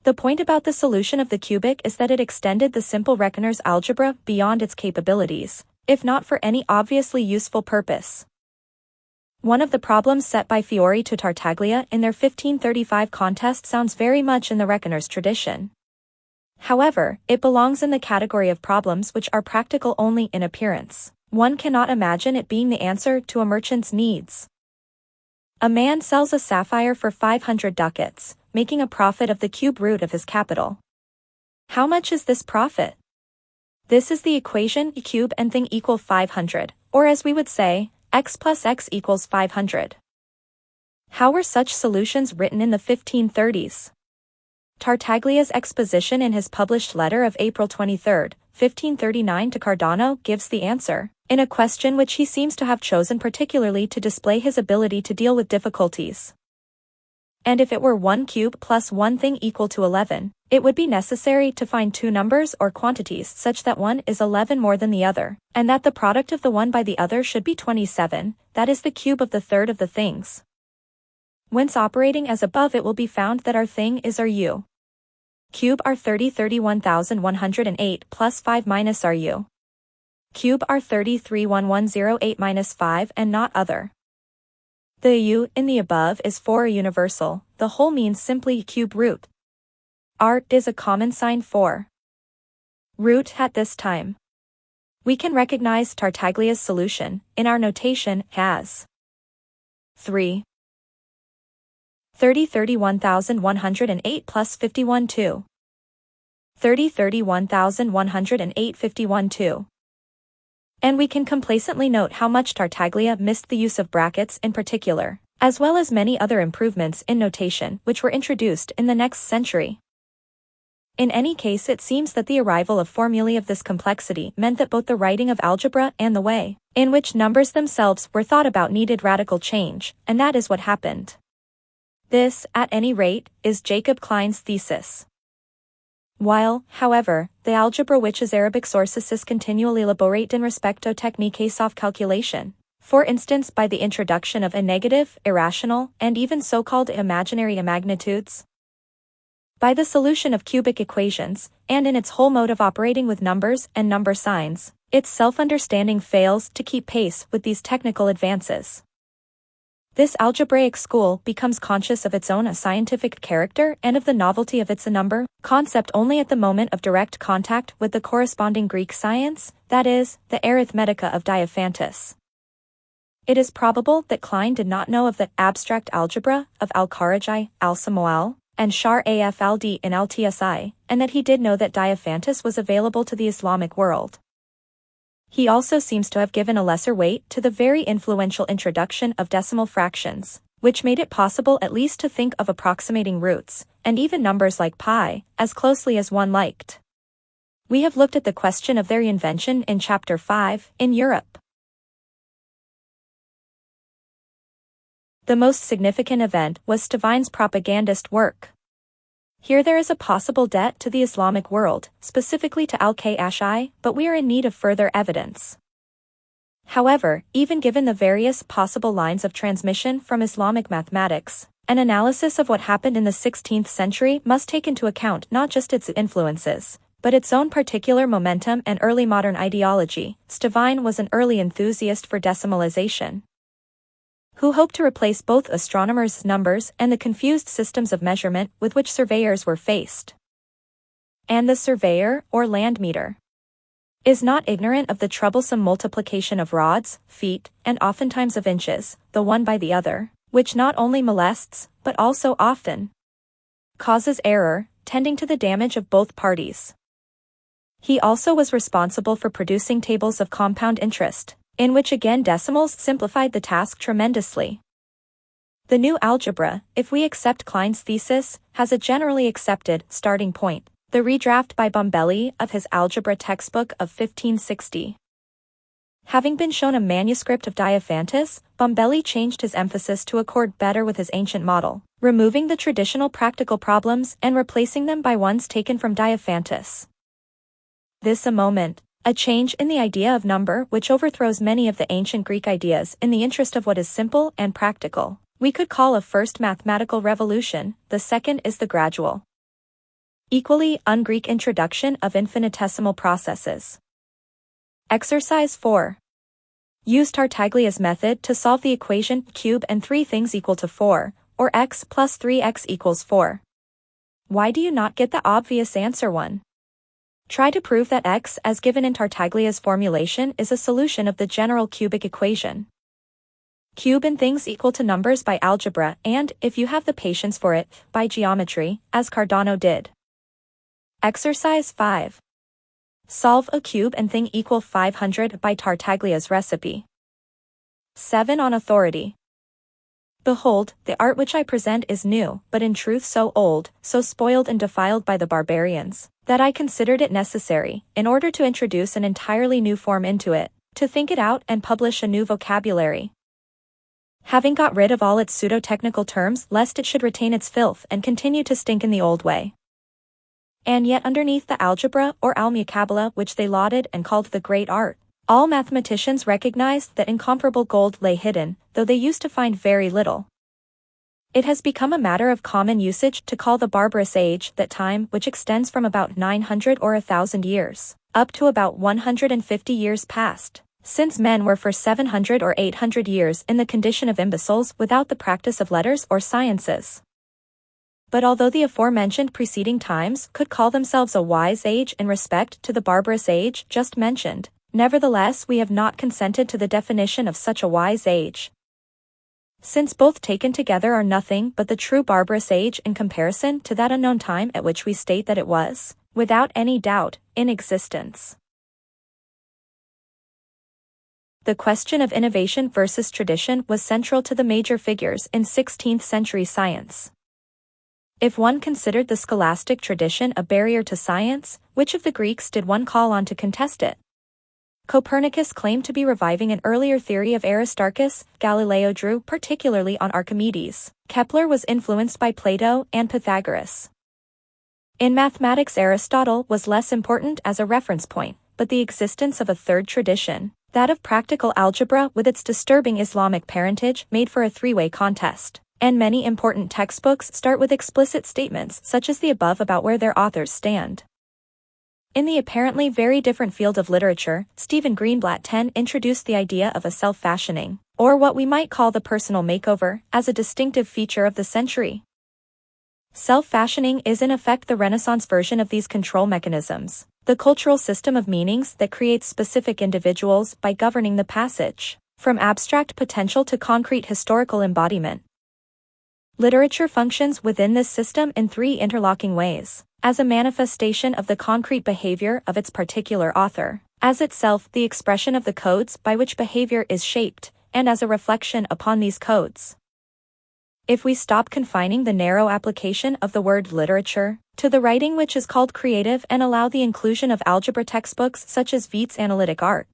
The point about the solution of the cubic is that it extended the simple reckoner's algebra beyond its capabilities, if not for any obviously useful purpose. One of the problems set by Fiori to Tartaglia in their 1535 contest sounds very much in the reckoner's tradition. However, it belongs in the category of problems which are practical only in appearance. One cannot imagine it being the answer to a merchant's needs. A man sells a sapphire for 500 ducats, making a profit of the cube root of his capital. How much is this profit? This is the equation cube and thing equal 500, or as we would say, x plus x equals 500. How were such solutions written in the 1530s? Tartaglia's exposition in his published letter of April 23, 1539 to Cardano gives the answer, in a question which he seems to have chosen particularly to display his ability to deal with difficulties. And if it were 1 cube plus 1 thing equal to 11, it would be necessary to find two numbers or quantities such that one is 11 more than the other, and that the product of the one by the other should be 27, that is the cube of the third of the things. Whence operating as above it will be found that our thing is our u. Cube are 31,108 plus 5 minus our u. Cube are 331108 minus 5 and not other. The u in the above is for a universal, the whole means simply cube root. R is a common sign for root at this time. We can recognize Tartaglia's solution, in our notation, as 3. 31,108 plus 51 2. 31,108 51 2. And we can complacently note how much Tartaglia missed the use of brackets in particular, as well as many other improvements in notation which were introduced in the next century. In any case, it seems that the arrival of formulae of this complexity meant that both the writing of algebra and the way in which numbers themselves were thought about needed radical change, and that is what happened. This, at any rate, is Jacob Klein's thesis. While, however, the algebra which is Arabic sources is continually elaborate in respecto techniques of calculation, for instance by the introduction of a negative, irrational, and even so-called imaginary magnitudes, by the solution of cubic equations, and in its whole mode of operating with numbers and number signs, its self-understanding fails to keep pace with these technical advances. This algebraic school becomes conscious of its own scientific character and of the novelty of its number concept only at the moment of direct contact with the corresponding Greek science, that is, the arithmetica of Diophantus. It is probable that Klein did not know of the abstract algebra of Al-Kharajai, Al-Samuel, and Shar Afld in Al-Tsi, and that he did know that Diophantus was available to the Islamic world. He also seems to have given a lesser weight to the very influential introduction of decimal fractions, which made it possible at least to think of approximating roots, and even numbers like pi, as closely as one liked. We have looked at the question of their invention in Chapter 5, in Europe. The most significant event was Stevine's propagandist work. Here there is a possible debt to the Islamic world, specifically to al-Ash'i, but we are in need of further evidence. However, even given the various possible lines of transmission from Islamic mathematics, an analysis of what happened in the 16th century must take into account not just its influences, but its own particular momentum and early modern ideology. Stavine was an early enthusiast for decimalization, who hoped to replace both astronomers' numbers and the confused systems of measurement with which surveyors were faced. And the surveyor, or landmeter, is not ignorant of the troublesome multiplication of rods, feet, and oftentimes of inches, the one by the other, which not only molests, but also often causes error, tending to the damage of both parties. He also was responsible for producing tables of compound interest, in which again decimals simplified the task tremendously. The new algebra, if we accept Klein's thesis, has a generally accepted starting point, the redraft by Bombelli of his algebra textbook of 1560. Having been shown a manuscript of Diophantus, Bombelli changed his emphasis to accord better with his ancient model, removing the traditional practical problems and replacing them by ones taken from Diophantus. This a change in the idea of number which overthrows many of the ancient Greek ideas in the interest of what is simple and practical, we could call a first mathematical revolution. The second is the gradual, equally un-Greek introduction of infinitesimal processes. Exercise 4. Use Tartaglia's method to solve the equation cube and 3 things equal to 4, or x plus 3x equals 4. Why do you not get the obvious answer 1? Try to prove that x, as given in Tartaglia's formulation, is a solution of the general cubic equation. Cube and things equal to numbers by algebra and, if you have the patience for it, by geometry, as Cardano did. Exercise 5. Solve a cube and thing equal 500 by Tartaglia's recipe. 7 on authority. Behold, the art which I present is new, but in truth so old, so spoiled and defiled by the barbarians, that I considered it necessary, in order to introduce an entirely new form into it, to think it out and publish a new vocabulary. Having got rid of all its pseudo-technical terms lest it should retain its filth and continue to stink in the old way. And yet underneath the algebra or al-Muqabala which they lauded and called the great art, all mathematicians recognized that incomparable gold lay hidden, though they used to find very little. It has become a matter of common usage to call the barbarous age that time which extends from about 900 or 1,000 years, up to about 150 years past, since men were for 700 or 800 years in the condition of imbeciles without the practice of letters or sciences. But although the aforementioned preceding times could call themselves a wise age in respect to the barbarous age just mentioned, nevertheless we have not consented to the definition of such a wise age, since both taken together are nothing but the true barbarous age in comparison to that unknown time at which we state that it was, without any doubt, in existence. The question of innovation versus tradition was central to the major figures in 16th century science. If one considered the scholastic tradition a barrier to science, which of the Greeks did one call on to contest it? Copernicus claimed to be reviving an earlier theory of Aristarchus, Galileo drew particularly on Archimedes, Kepler was influenced by Plato and Pythagoras. In mathematics Aristotle was less important as a reference point, but the existence of a third tradition, that of practical algebra with its disturbing Islamic parentage, made for a three-way contest, and many important textbooks start with explicit statements such as the above about where their authors stand. In the apparently very different field of literature, Stephen Greenblatt introduced the idea of a self-fashioning, or what we might call the personal makeover, as a distinctive feature of the century. Self-fashioning is in effect the Renaissance version of these control mechanisms, the cultural system of meanings that creates specific individuals by governing the passage from abstract potential to concrete historical embodiment. Literature functions within this system in three interlocking ways: as a manifestation of the concrete behavior of its particular author, as itself the expression of the codes by which behavior is shaped, and as a reflection upon these codes. If we stop confining the narrow application of the word literature to the writing which is called creative and allow the inclusion of algebra textbooks such as Vietz's analytic art,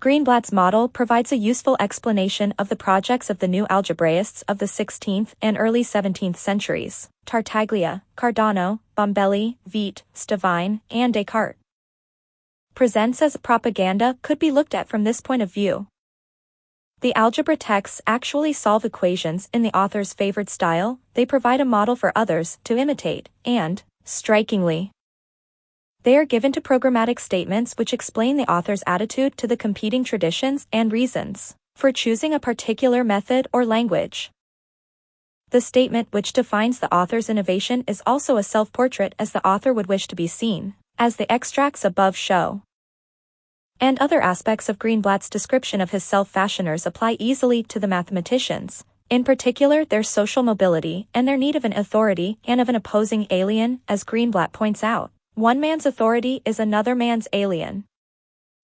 Greenblatt's model provides a useful explanation of the projects of the new algebraists of the 16th and early 17th centuries, Tartaglia, Cardano, Bombelli, Veit, Stavine, and Descartes. Presents as propaganda could be looked at from this point of view. The algebra texts actually solve equations in the author's favored style, they provide a model for others to imitate, and, strikingly, they are given to programmatic statements which explain the author's attitude to the competing traditions and reasons for choosing a particular method or language. The statement which defines the author's innovation is also a self-portrait as the author would wish to be seen, as the extracts above show. And other aspects of Greenblatt's description of his self-fashioners apply easily to the mathematicians, in particular their social mobility and their need of an authority and of an opposing alien, as Greenblatt points out. One man's authority is another man's alien.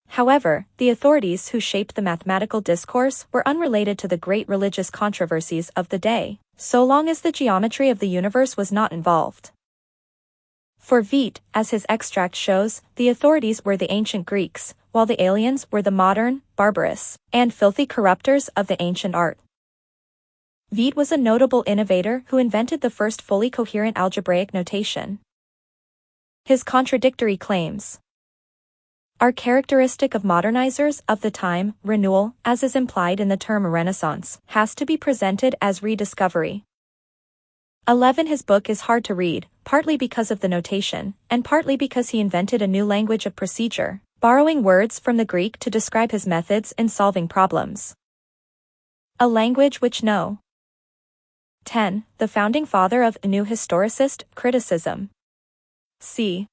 However, the authorities who shaped the mathematical discourse were unrelated to the great religious controversies of the day, so long as the geometry of the universe was not involved. For Veit, as his extract shows, the authorities were the ancient Greeks, while the aliens were the modern, barbarous, and filthy corruptors of the ancient art. Veit was a notable innovator who invented the first fully coherent algebraic notation. His contradictory claims are characteristic of modernizers of the time. Renewal, as is implied in the term Renaissance, has to be presented as rediscovery. 11. His book is hard to read, partly because of the notation, and partly because he invented a new language of procedure, borrowing words from the Greek to describe his methods in solving problems. A language which no. 10. The founding father of new historicist criticism. C.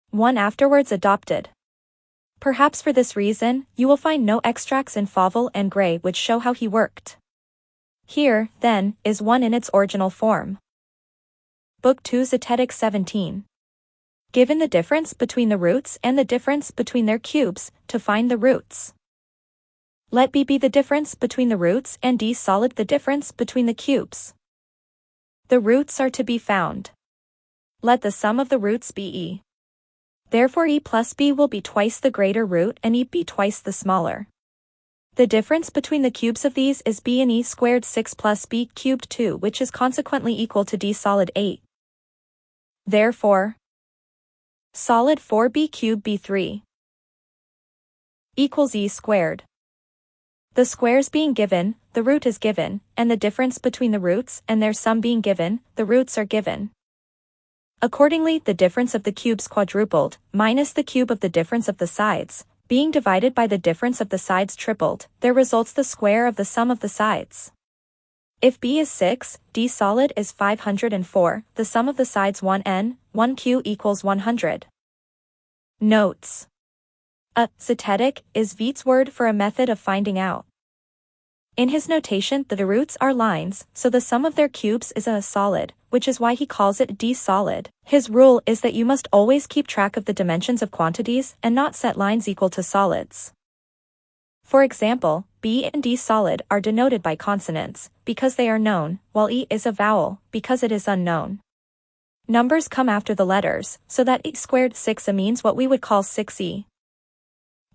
1 afterwards adopted. Perhaps for this reason, you will find no extracts in Fauvel and Gray which show how he worked. Here, then, is one in its original form. Book 2 Zetetic 17. Given the difference between the roots and the difference between their cubes, to find the roots. Let B be the difference between the roots and D solid the difference between the cubes. The roots are to be found. Let the sum of the roots be E. Therefore E plus B will be twice the greater root and E be twice the smaller. The difference between the cubes of these is B and E squared 6 plus B cubed 2, which is consequently equal to D solid 8. Therefore, solid 4B cubed B3 equals E squared. The squares being given, the root is given, and the difference between the roots and their sum being given, the roots are given. Accordingly, the difference of the cubes quadrupled, minus the cube of the difference of the sides, being divided by the difference of the sides tripled, there results the square of the sum of the sides. If B is 6, D solid is 504, the sum of the sides 1n, 1q equals 100. Notes. A zetetic is Veit's word for a method of finding out. In his notation, the roots are lines, so the sum of their cubes is a solid, which is why he calls it D solid. His rule is that you must always keep track of the dimensions of quantities and not set lines equal to solids. For example, B and D solid are denoted by consonants, because they are known, while E is a vowel, because it is unknown. Numbers come after the letters, so that E squared 6a means what we would call 6e.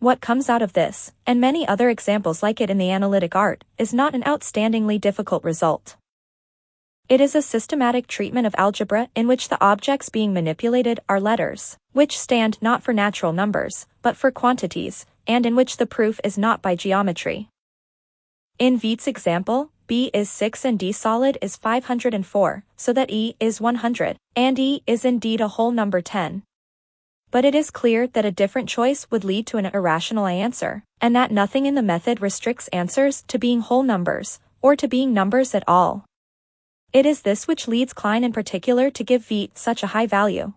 What comes out of this, and many other examples like it in the analytic art, is not an outstandingly difficult result. It is a systematic treatment of algebra in which the objects being manipulated are letters, which stand not for natural numbers, but for quantities, and in which the proof is not by geometry. In Veit's example, B is 6 and D solid is 504, so that E is 100, and E is indeed a whole number 10. But it is clear that a different choice would lead to an irrational answer, and that nothing in the method restricts answers to being whole numbers, or to being numbers at all. It is this which leads Klein in particular to give Veit such a high value.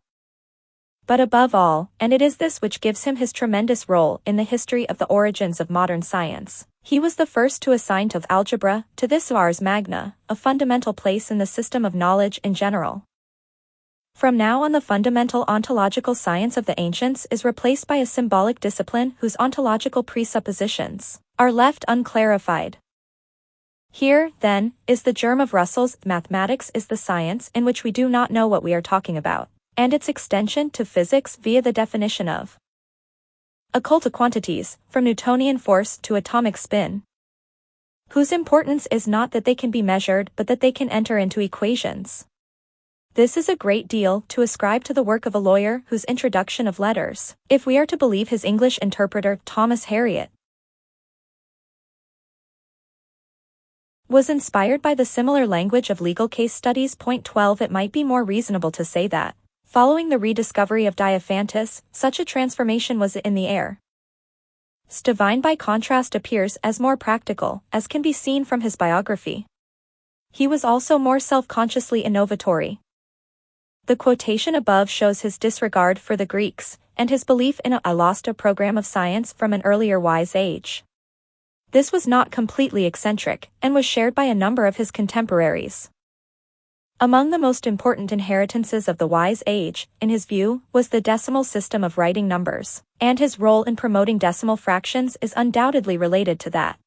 But above all, and it is this which gives him his tremendous role in the history of the origins of modern science, he was the first to assign to algebra, to this ars magna, a fundamental place in the system of knowledge in general. From now on, the fundamental ontological science of the ancients is replaced by a symbolic discipline whose ontological presuppositions are left unclarified. Here, then, is the germ of Russell's mathematics is the science in which we do not know what we are talking about, and its extension to physics via the definition of occult quantities, from Newtonian force to atomic spin, whose importance is not that they can be measured but that they can enter into equations. This is a great deal to ascribe to the work of a lawyer whose introduction of letters, if we are to believe his English interpreter Thomas Harriot, was inspired by the similar language of legal case studies. Point 12. It might be more reasonable to say that, following the rediscovery of Diophantus, such a transformation was in the air. Stevine by contrast appears as more practical, as can be seen from his biography. He was also more self-consciously innovatory. The quotation above shows his disregard for the Greeks, and his belief in a lost program of science from an earlier wise age. This was not completely eccentric, and was shared by a number of his contemporaries. Among the most important inheritances of the wise age, in his view, was the decimal system of writing numbers, and his role in promoting decimal fractions is undoubtedly related to that.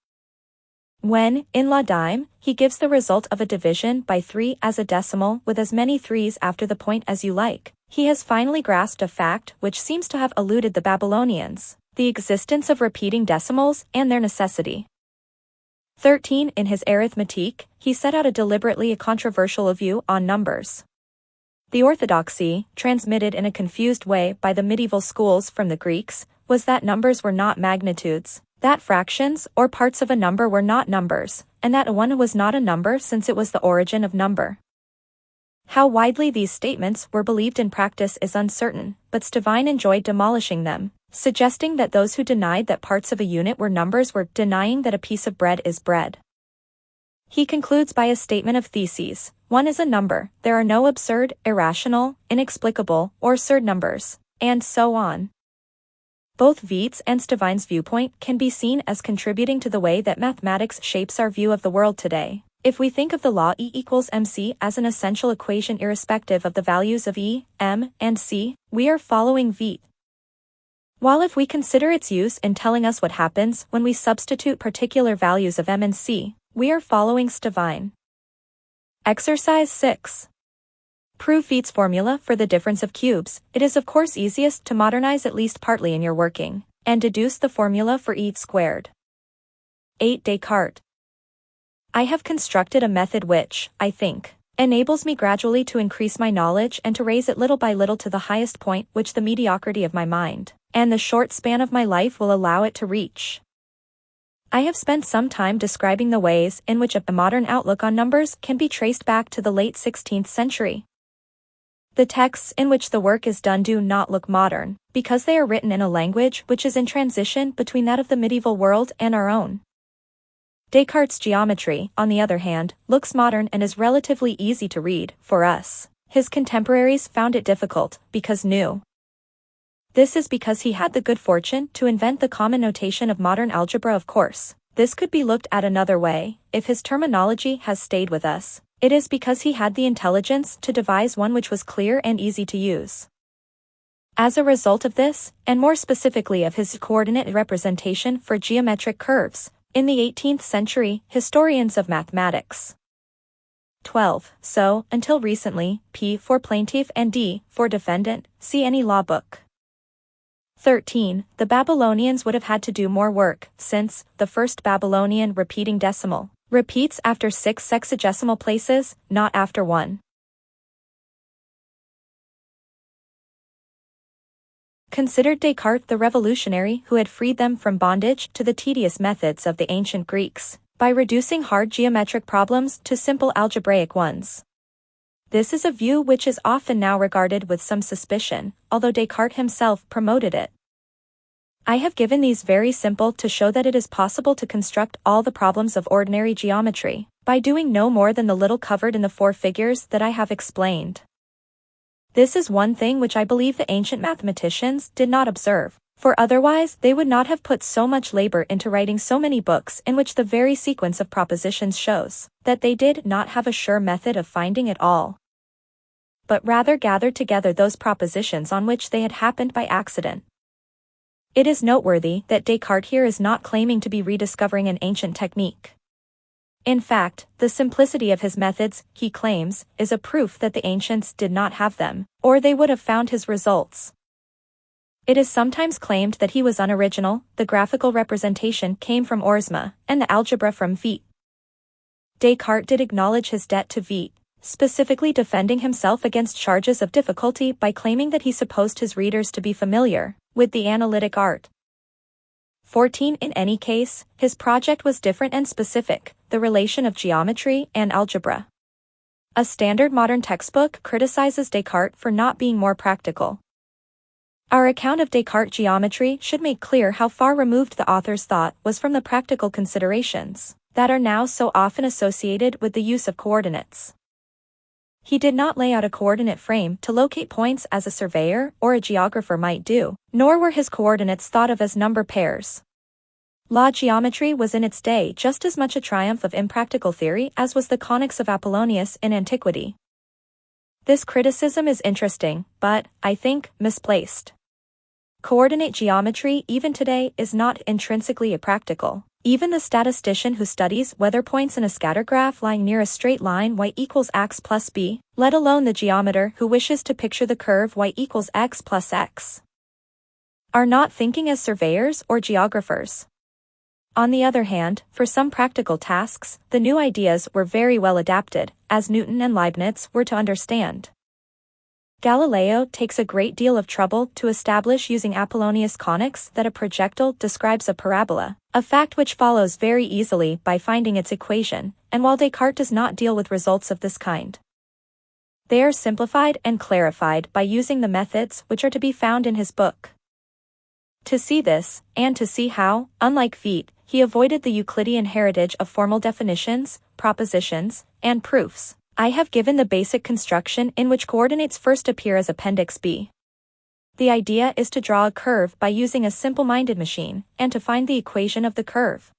When, in La Dime, he gives the result of a division by 3 as a decimal with as many 3's after the point as you like, he has finally grasped a fact which seems to have eluded the Babylonians: the existence of repeating decimals and their necessity. 13. In his Arithmetique, he set out a deliberately controversial view on numbers. The orthodoxy, transmitted in a confused way by the medieval schools from the Greeks, was that numbers were not magnitudes, that fractions or parts of a number were not numbers, and that a 1 was not a number since it was the origin of number. How widely these statements were believed in practice is uncertain, but Stevine enjoyed demolishing them, suggesting that those who denied that parts of a unit were numbers were denying that a piece of bread is bread. He concludes by a statement of theses: 1 is a number, there are no absurd, irrational, inexplicable, or surd numbers, and so on. Both Veit's and Stevine's viewpoint can be seen as contributing to the way that mathematics shapes our view of the world today. If we think of the law E equals mc as an essential equation irrespective of the values of E, m, and c, we are following Veit. While if we consider its use in telling us what happens when we substitute particular values of m and c, we are following Stevine. Exercise 6. Prove Veit's formula for the difference of cubes. It is of course easiest to modernize at least partly in your working, and deduce the formula for E squared. 8. Descartes. I have constructed a method which, I think, enables me gradually to increase my knowledge and to raise it little by little to the highest point which the mediocrity of my mind and the short span of my life will allow it to reach. I have spent some time describing the ways in which a modern outlook on numbers can be traced back to the late 16th century. The texts in which the work is done do not look modern, because they are written in a language which is in transition between that of the medieval world and our own. Descartes' geometry, on the other hand, looks modern and is relatively easy to read, for us. His contemporaries found it difficult, because new. This is because he had the good fortune to invent the common notation of modern algebra. Of course, this could be looked at another way: if his terminology has stayed with us, it is because he had the intelligence to devise one which was clear and easy to use. As a result of this, and more specifically of his coordinate representation for geometric curves, in the 18th century, historians of mathematics. 12. So, until recently, P for plaintiff and D for defendant, see any law book. 13. The Babylonians would have had to do more work, since the first Babylonian repeating decimal repeats after 6 sexagesimal places, not after 1. Considered Descartes the revolutionary who had freed them from bondage to the tedious methods of the ancient Greeks, by reducing hard geometric problems to simple algebraic ones. This is a view which is often now regarded with some suspicion, although Descartes himself promoted it. I have given these very simple to show that it is possible to construct all the problems of ordinary geometry, by doing no more than the little covered in the 4 figures that I have explained. This is one thing which I believe the ancient mathematicians did not observe, for otherwise they would not have put so much labor into writing so many books in which the very sequence of propositions shows that they did not have a sure method of finding it all, but rather gathered together those propositions on which they had happened by accident. It is noteworthy that Descartes here is not claiming to be rediscovering an ancient technique. In fact, the simplicity of his methods, he claims, is a proof that the ancients did not have them, or they would have found his results. It is sometimes claimed that he was unoriginal, the graphical representation came from Oersma, and the algebra from Veit. Descartes did acknowledge his debt to Veit, specifically defending himself against charges of difficulty by claiming that he supposed his readers to be familiar with the analytic art. 14. In any case, his project was different and specific, the relation of geometry and algebra. A standard modern textbook criticizes Descartes for not being more practical. Our account of Descartes' geometry should make clear how far removed the author's thought was from the practical considerations that are now so often associated with the use of coordinates. He did not lay out a coordinate frame to locate points as a surveyor or a geographer might do, nor were his coordinates thought of as number pairs. Law geometry was in its day just as much a triumph of impractical theory as was the conics of Apollonius in antiquity. This criticism is interesting, but, I think, misplaced. Coordinate geometry even today is not intrinsically practical. Even the statistician who studies whether points in a scatter graph lying near a straight line y equals x plus b, let alone the geometer who wishes to picture the curve y equals x plus x, are not thinking as surveyors or geographers. On the other hand, for some practical tasks, the new ideas were very well adapted, as Newton and Leibniz were to understand. Galileo takes a great deal of trouble to establish using Apollonius conics that a projectile describes a parabola, a fact which follows very easily by finding its equation, and while Descartes does not deal with results of this kind, they are simplified and clarified by using the methods which are to be found in his book. To see this, and to see how, unlike Veit, he avoided the Euclidean heritage of formal definitions, propositions, and proofs, I have given the basic construction in which coordinates first appear as Appendix B. The idea is to draw a curve by using a simple-minded machine, and to find the equation of the curve.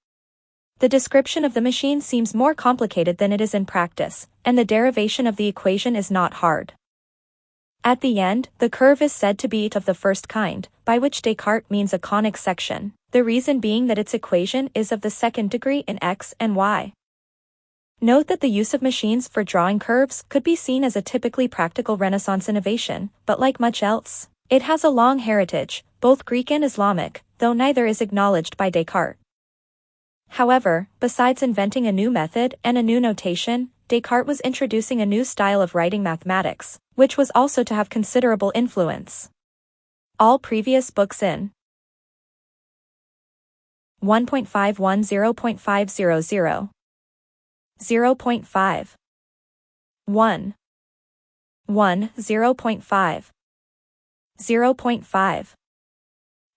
The description of the machine seems more complicated than it is in practice, and the derivation of the equation is not hard. At the end, the curve is said to be of the first kind, by which Descartes means a conic section, the reason being that its equation is of the second degree in x and y. Note that the use of machines for drawing curves could be seen as a typically practical Renaissance innovation, but like much else, it has a long heritage, both Greek and Islamic, though neither is acknowledged by Descartes. However, besides inventing a new method and a new notation, Descartes was introducing a new style of writing mathematics, which was also to have considerable influence. All previous books in 1.510.500 0.5 1 1 0.5 0.5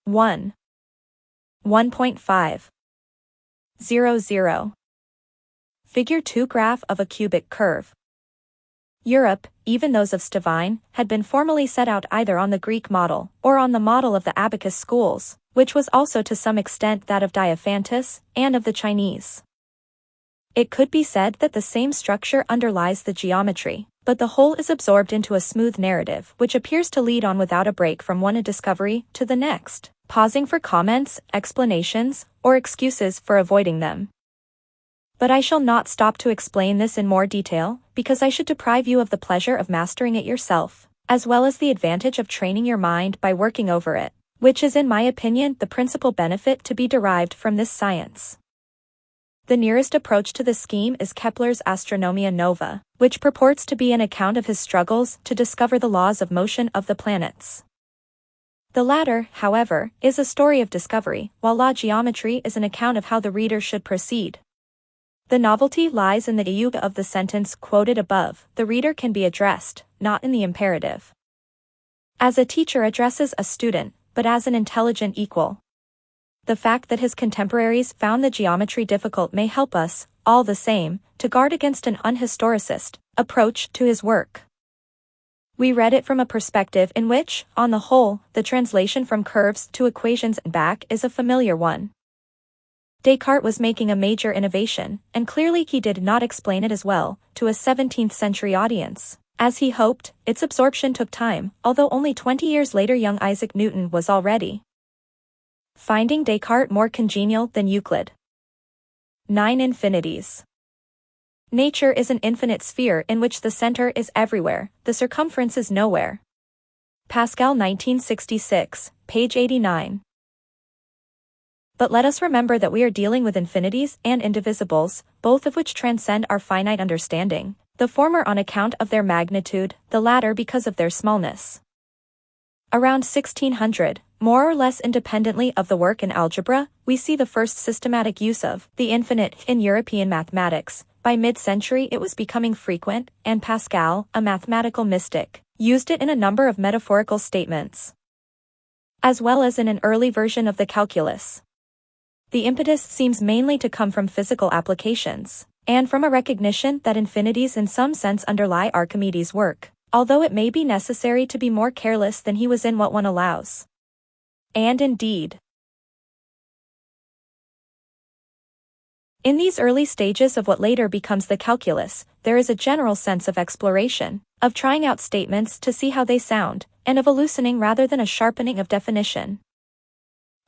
1 1.5 0 0 Figure 2 graph of a cubic curve. Europe, even those of Stevine, had been formally set out either on the Greek model or on the model of the abacus schools, which was also to some extent that of Diophantus and of the Chinese. It could be said that the same structure underlies the geometry, but the whole is absorbed into a smooth narrative which appears to lead on without a break from one discovery to the next, pausing for comments, explanations, or excuses for avoiding them. But I shall not stop to explain this in more detail, because I should deprive you of the pleasure of mastering it yourself, as well as the advantage of training your mind by working over it, which is in my opinion the principal benefit to be derived from this science. The nearest approach to this scheme is Kepler's Astronomia Nova, which purports to be an account of his struggles to discover the laws of motion of the planets. The latter, however, is a story of discovery, while law geometry is an account of how the reader should proceed. The novelty lies in the euga of the sentence quoted above, the reader can be addressed, not in the imperative, as a teacher addresses a student, but as an intelligent equal. The fact that his contemporaries found the geometry difficult may help us, all the same, to guard against an unhistoricist approach to his work. We read it from a perspective in which, on the whole, the translation from curves to equations and back is a familiar one. Descartes was making a major innovation, and clearly he did not explain it as well to a 17th-century audience. As he hoped, its absorption took time, although only 20 years later young Isaac Newton was already finding Descartes more congenial than Euclid. 9 Infinities. Nature is an infinite sphere in which the center is everywhere, the circumference is nowhere. Pascal 1966, page 89. But let us remember that we are dealing with infinities and indivisibles, both of which transcend our finite understanding, the former on account of their magnitude, the latter because of their smallness. Around 1600, more or less independently of the work in algebra, we see the first systematic use of the infinite in European mathematics. By mid-century it was becoming frequent, and Pascal, a mathematical mystic, used it in a number of metaphorical statements, as well as in an early version of the calculus. The impetus seems mainly to come from physical applications, and from a recognition that infinities in some sense underlie Archimedes' work, although it may be necessary to be more careless than he was in what one allows. And indeed, in these early stages of what later becomes the calculus, there is a general sense of exploration, of trying out statements to see how they sound, and of a loosening rather than a sharpening of definition.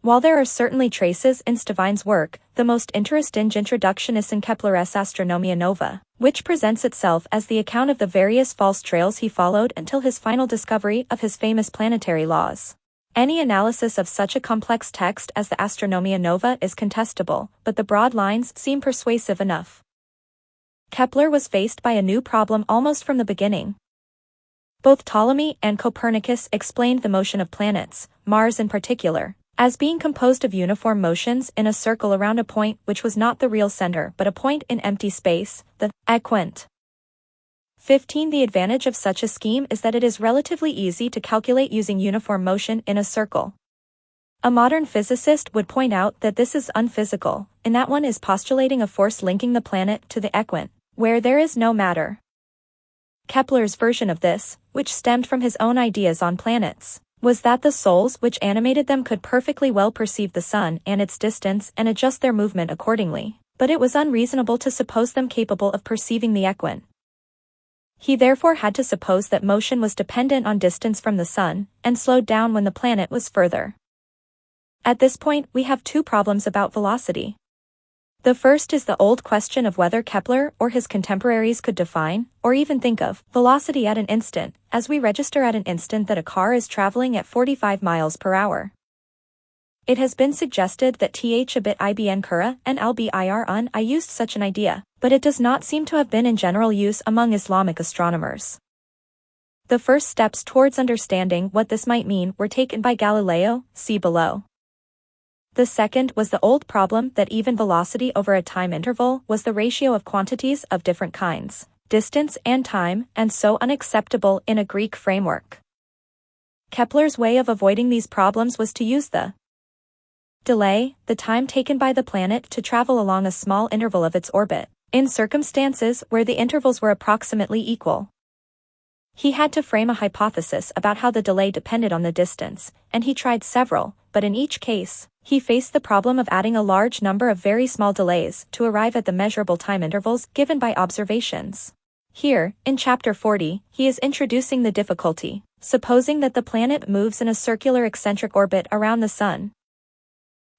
While there are certainly traces in Stevine's work, the most interesting introduction is in Kepler's Astronomia Nova, which presents itself as the account of the various false trails he followed until his final discovery of his famous planetary laws. Any analysis of such a complex text as the Astronomia Nova is contestable, but the broad lines seem persuasive enough. Kepler was faced by a new problem almost from the beginning. Both Ptolemy and Copernicus explained the motion of planets, Mars in particular, as being composed of uniform motions in a circle around a point which was not the real center but a point in empty space, the equant. 15. The advantage of such a scheme is that it is relatively easy to calculate using uniform motion in a circle. A modern physicist would point out that this is unphysical, in that one is postulating a force linking the planet to the equant, where there is no matter. Kepler's version of this, which stemmed from his own ideas on planets, was that the souls which animated them could perfectly well perceive the sun and its distance and adjust their movement accordingly, but it was unreasonable to suppose them capable of perceiving the equant. He therefore had to suppose that motion was dependent on distance from the sun, and slowed down when the planet was further. At this point we have two problems about velocity. The first is the old question of whether Kepler or his contemporaries could define, or even think of, velocity at an instant, as we register at an instant that a car is traveling at 45 miles per hour. It has been suggested that Th ibn Kura and al-Bir I used such an idea, but it does not seem to have been in general use among Islamic astronomers. The first steps towards understanding what this might mean were taken by Galileo, see below. The second was the old problem that even velocity over a time interval was the ratio of quantities of different kinds, distance and time, and so unacceptable in a Greek framework. Kepler's way of avoiding these problems was to use the delay, the time taken by the planet to travel along a small interval of its orbit, in circumstances where the intervals were approximately equal. He had to frame a hypothesis about how the delay depended on the distance, and he tried several, but in each case, he faced the problem of adding a large number of very small delays to arrive at the measurable time intervals given by observations. Here, in Chapter 40, he is introducing the difficulty, supposing that the planet moves in a circular eccentric orbit around the Sun.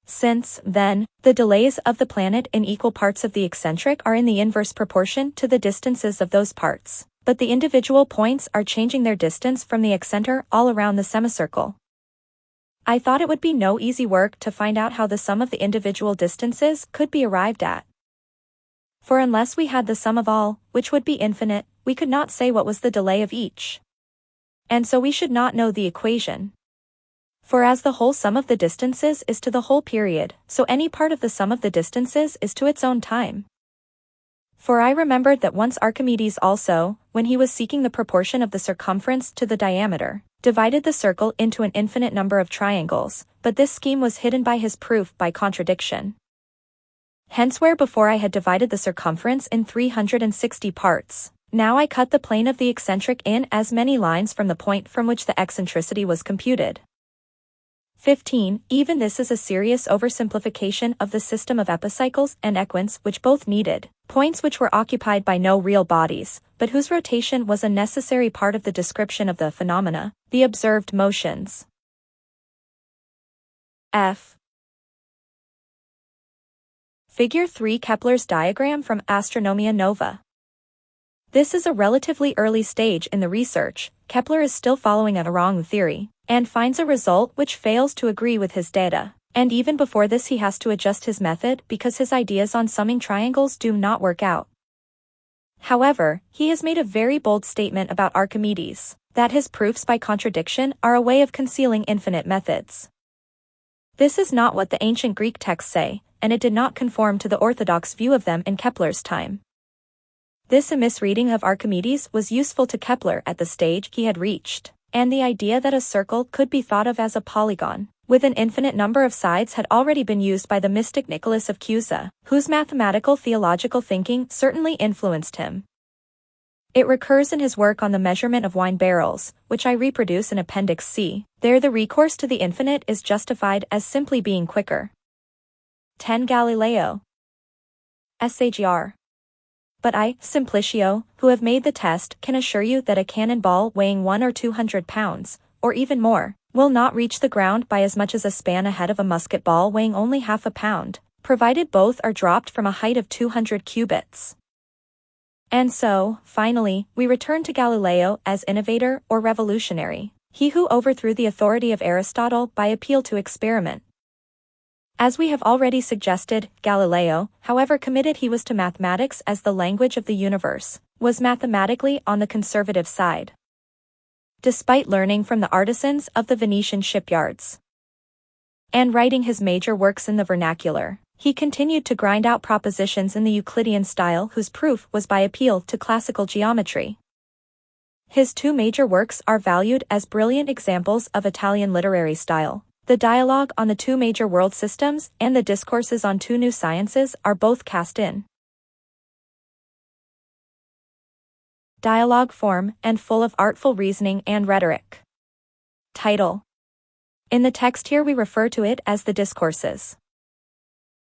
Since, then, the delays of the planet in equal parts of the eccentric are in the inverse proportion to the distances of those parts, but the individual points are changing their distance from the excenter all around the semicircle. I thought it would be no easy work to find out how the sum of the individual distances could be arrived at. For unless we had the sum of all, which would be infinite, we could not say what was the delay of each. And so we should not know the equation. For as the whole sum of the distances is to the whole period, so any part of the sum of the distances is to its own time. For I remembered that once Archimedes also, when he was seeking the proportion of the circumference to the diameter, divided the circle into an infinite number of triangles, but this scheme was hidden by his proof by contradiction. Hence where before I had divided the circumference in 360 parts, now I cut the plane of the eccentric in as many lines from the point from which the eccentricity was computed. 15. Even this is a serious oversimplification of the system of epicycles and equants which both needed points which were occupied by no real bodies, but whose rotation was a necessary part of the description of the phenomena, the observed motions. F. Figure 3 Kepler's diagram from Astronomia Nova. This is a relatively early stage in the research. Kepler is still following a wrong theory, and finds a result which fails to agree with his data. And even before this he has to adjust his method because his ideas on summing triangles do not work out. However, he has made a very bold statement about Archimedes, that his proofs by contradiction are a way of concealing infinite methods. This is not what the ancient Greek texts say, and it did not conform to the orthodox view of them in Kepler's time. This misreading of Archimedes was useful to Kepler at the stage he had reached, and the idea that a circle could be thought of as a polygon, with an infinite number of sides had already been used by the mystic Nicholas of Cusa, whose mathematical theological thinking certainly influenced him. It recurs in his work on the measurement of wine barrels, which I reproduce in Appendix C. There the recourse to the infinite is justified as simply being quicker. 10 Galileo. Sagr. But I, Simplicio, who have made the test, can assure you that a cannonball weighing 100 or 200 pounds, or even more, will not reach the ground by as much as a span ahead of a musket ball weighing only half a pound, provided both are dropped from a height of 200 cubits. And so, finally, we return to Galileo as innovator or revolutionary, he who overthrew the authority of Aristotle by appeal to experiment. As we have already suggested, Galileo, however committed he was to mathematics as the language of the universe, was mathematically on the conservative side. Despite learning from the artisans of the Venetian shipyards and writing his major works in the vernacular, he continued to grind out propositions in the Euclidean style whose proof was by appeal to classical geometry. His two major works are valued as brilliant examples of Italian literary style. The dialogue on the two major world systems and the discourses on two new sciences are both cast in dialogue form and full of artful reasoning and rhetoric. Title. In the text here we refer to it as the Discourses.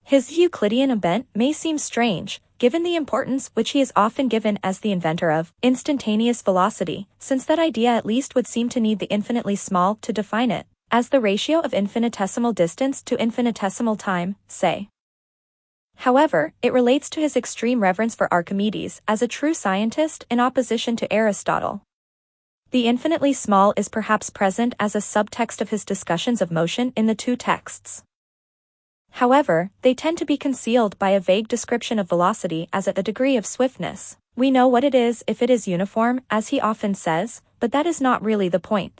His Euclidean bent may seem strange, given the importance which he is often given as the inventor of instantaneous velocity, since that idea at least would seem to need the infinitely small to define it, as the ratio of infinitesimal distance to infinitesimal time, say. However, it relates to his extreme reverence for Archimedes as a true scientist in opposition to Aristotle. The infinitely small is perhaps present as a subtext of his discussions of motion in the two texts. However, they tend to be concealed by a vague description of velocity as at the degree of swiftness. We know what it is if it is uniform, as he often says, but that is not really the point.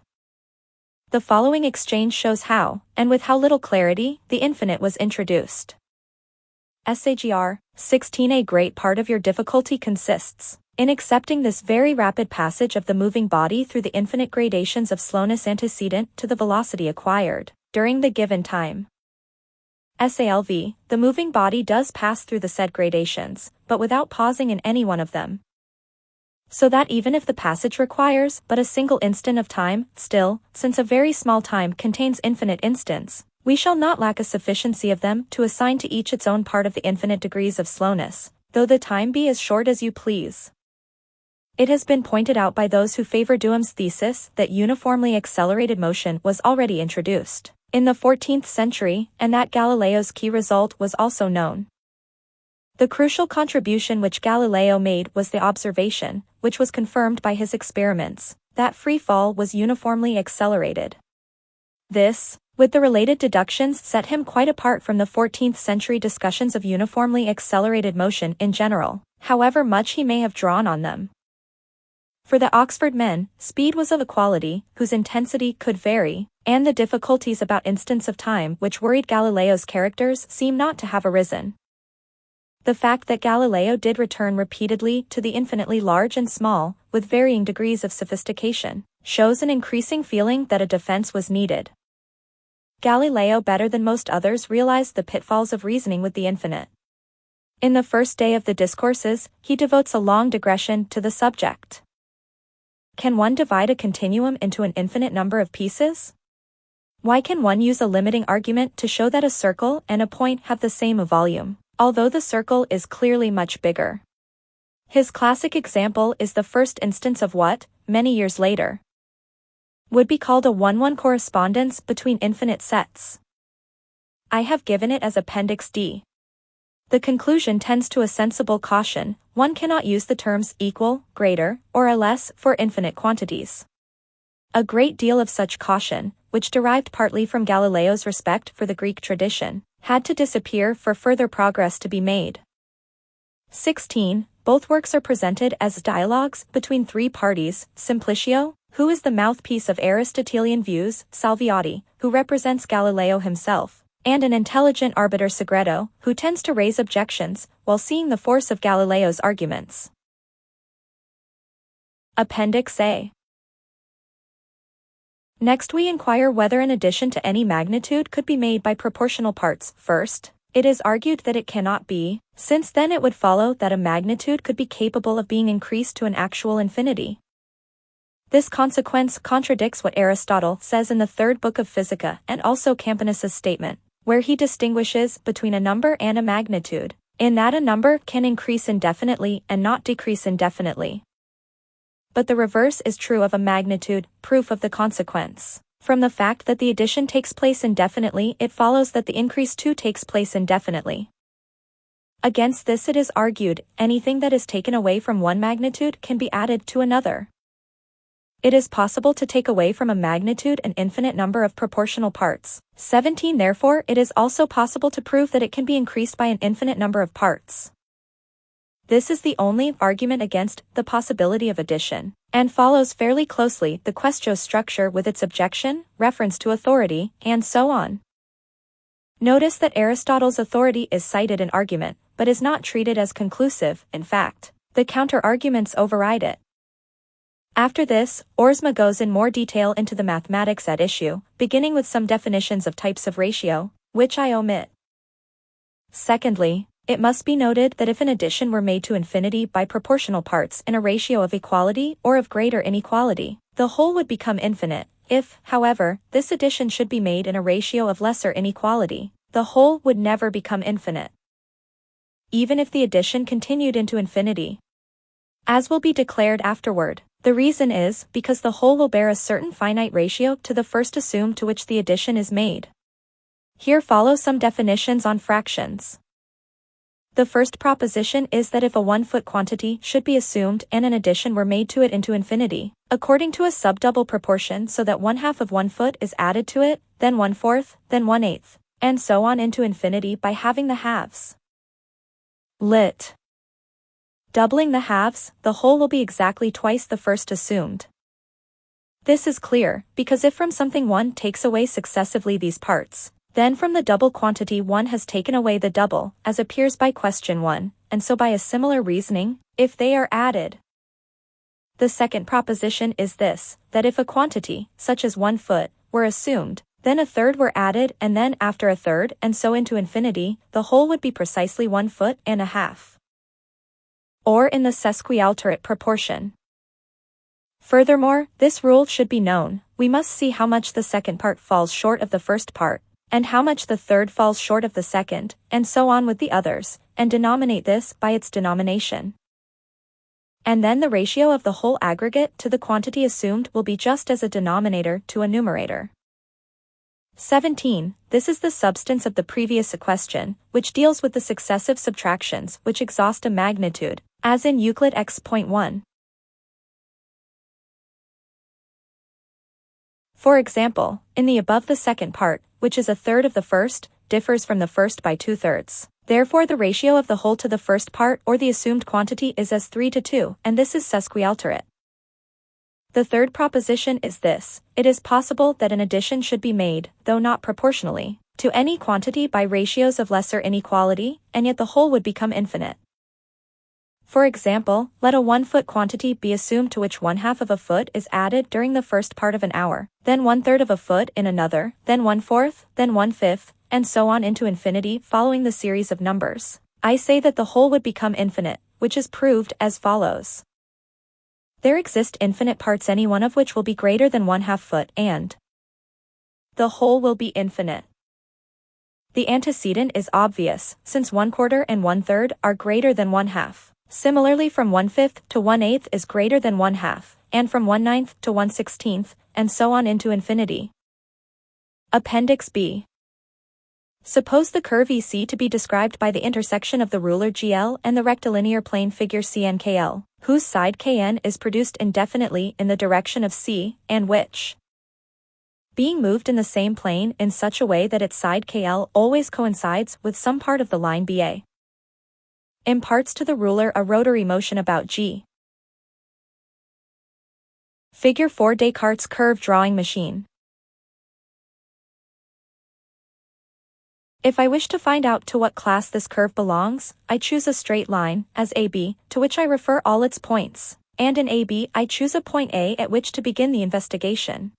The following exchange shows how, and with how little clarity, the infinite was introduced. Sagr. 16 A great part of your difficulty consists in accepting this very rapid passage of the moving body through the infinite gradations of slowness antecedent to the velocity acquired during the given time. Salv. The moving body does pass through the said gradations, but without pausing in any one of them. So that even if the passage requires but a single instant of time, still, since a very small time contains infinite instants, we shall not lack a sufficiency of them to assign to each its own part of the infinite degrees of slowness, though the time be as short as you please. It has been pointed out by those who favor Duham's thesis that uniformly accelerated motion was already introduced in the 14th century, and that Galileo's key result was also known. The crucial contribution which Galileo made was the observation, which was confirmed by his experiments, that free fall was uniformly accelerated. This, with the related deductions, set him quite apart from the 14th century discussions of uniformly accelerated motion in general, however much he may have drawn on them. For the Oxford men, speed was of a quality whose intensity could vary, and the difficulties about instants of time which worried Galileo's characters seem not to have arisen. The fact that Galileo did return repeatedly to the infinitely large and small, with varying degrees of sophistication, shows an increasing feeling that a defense was needed. Galileo, better than most others, realized the pitfalls of reasoning with the infinite. In the first day of the Discourses, he devotes a long digression to the subject. Can one divide a continuum into an infinite number of pieces? Why can one use a limiting argument to show that a circle and a point have the same volume, although the circle is clearly much bigger? His classic example is the first instance of what, many years later, would be called a 1-1 correspondence between infinite sets. I have given it as Appendix D. The conclusion tends to a sensible caution: one cannot use the terms equal, greater, or a less for infinite quantities. A great deal of such caution, which derived partly from Galileo's respect for the Greek tradition, had to disappear for further progress to be made. 16. Both works are presented as dialogues between three parties: Simplicio, who is the mouthpiece of Aristotelian views, Salviati, who represents Galileo himself, and an intelligent arbiter Segreto, who tends to raise objections, while seeing the force of Galileo's arguments. Appendix A. Next we inquire whether an addition to any magnitude could be made by proportional parts. First, it is argued that it cannot be, since then it would follow that a magnitude could be capable of being increased to an actual infinity. This consequence contradicts what Aristotle says in the third book of Physica and also Campanus's statement, where he distinguishes between a number and a magnitude, in that a number can increase indefinitely and not decrease indefinitely. But the reverse is true of a magnitude. Proof of the consequence: from the fact that the addition takes place indefinitely, it follows that the increase too takes place indefinitely. Against this it is argued, anything that is taken away from one magnitude can be added to another. It is possible to take away from a magnitude an infinite number of proportional parts. 17. Therefore, it is also possible to prove that it can be increased by an infinite number of parts. This is the only argument against the possibility of addition, and follows fairly closely the quaestio structure with its objection, reference to authority, and so on. Notice that Aristotle's authority is cited in argument, but is not treated as conclusive. In fact, the counter-arguments override it. After this, Oersma goes in more detail into the mathematics at issue, beginning with some definitions of types of ratio, which I omit. Secondly, it must be noted that if an addition were made to infinity by proportional parts in a ratio of equality or of greater inequality, the whole would become infinite. If, however, this addition should be made in a ratio of lesser inequality, the whole would never become infinite, even if the addition continued into infinity, as will be declared afterward. The reason is because the whole will bear a certain finite ratio to the first assumed to which the addition is made. Here follow some definitions on fractions. The first proposition is that if a 1-foot quantity should be assumed and an addition were made to it into infinity, according to a subdouble proportion, so that 1/2 of 1 foot is added to it, then 1/4, then 1/8, and so on into infinity by having the halves. Lit. Doubling the halves, the whole will be exactly twice the first assumed. This is clear, because if from something one takes away successively these parts, then from the double quantity one has taken away the double, as appears by question 1, and so by a similar reasoning, if they are added. The second proposition is this, that if a quantity, such as 1 foot, were assumed, then a third were added and then after a third and so into infinity, the whole would be precisely 1 foot and a half. Or in the sesquialterate proportion. Furthermore, this rule should be known: we must see how much the second part falls short of the first part, and how much the third falls short of the second, and so on with the others, and denominate this by its denomination. And then the ratio of the whole aggregate to the quantity assumed will be just as a denominator to a numerator. 17. This is the substance of the previous question, which deals with the successive subtractions which exhaust a magnitude, as in Euclid x.1. For example, in the above, the second part, which is a third of the first, differs from the first by 2/3. Therefore the ratio of the whole to the first part or the assumed quantity is as 3:2, and this is sesquialterate. The third proposition is this: it is possible that an addition should be made, though not proportionally, to any quantity by ratios of lesser inequality, and yet the whole would become infinite. For example, let a 1-foot quantity be assumed to which 1/2 of a foot is added during the first part of an hour, then 1/3 of a foot in another, then 1/4, then 1/5, and so on into infinity following the series of numbers. I say that the whole would become infinite, which is proved as follows. There exist infinite parts, any one of which will be greater than 1/2 foot, and the whole will be infinite. The antecedent is obvious, since 1/4 and 1/3 are greater than 1/2. Similarly, from 1/5 to 1/8 is greater than 1/2, and from 1/9 to 1/16, and so on into infinity. Appendix B. Suppose the curve EC to be described by the intersection of the ruler GL and the rectilinear plane figure CNKL, whose side KN is produced indefinitely in the direction of C, and which, being moved in the same plane in such a way that its side KL always coincides with some part of the line BA, imparts to the ruler a rotary motion about G. Figure 4 Descartes' curve drawing machine. If I wish to find out to what class this curve belongs, I choose a straight line, as AB, to which I refer all its points, and in AB I choose a point A at which to begin the investigation.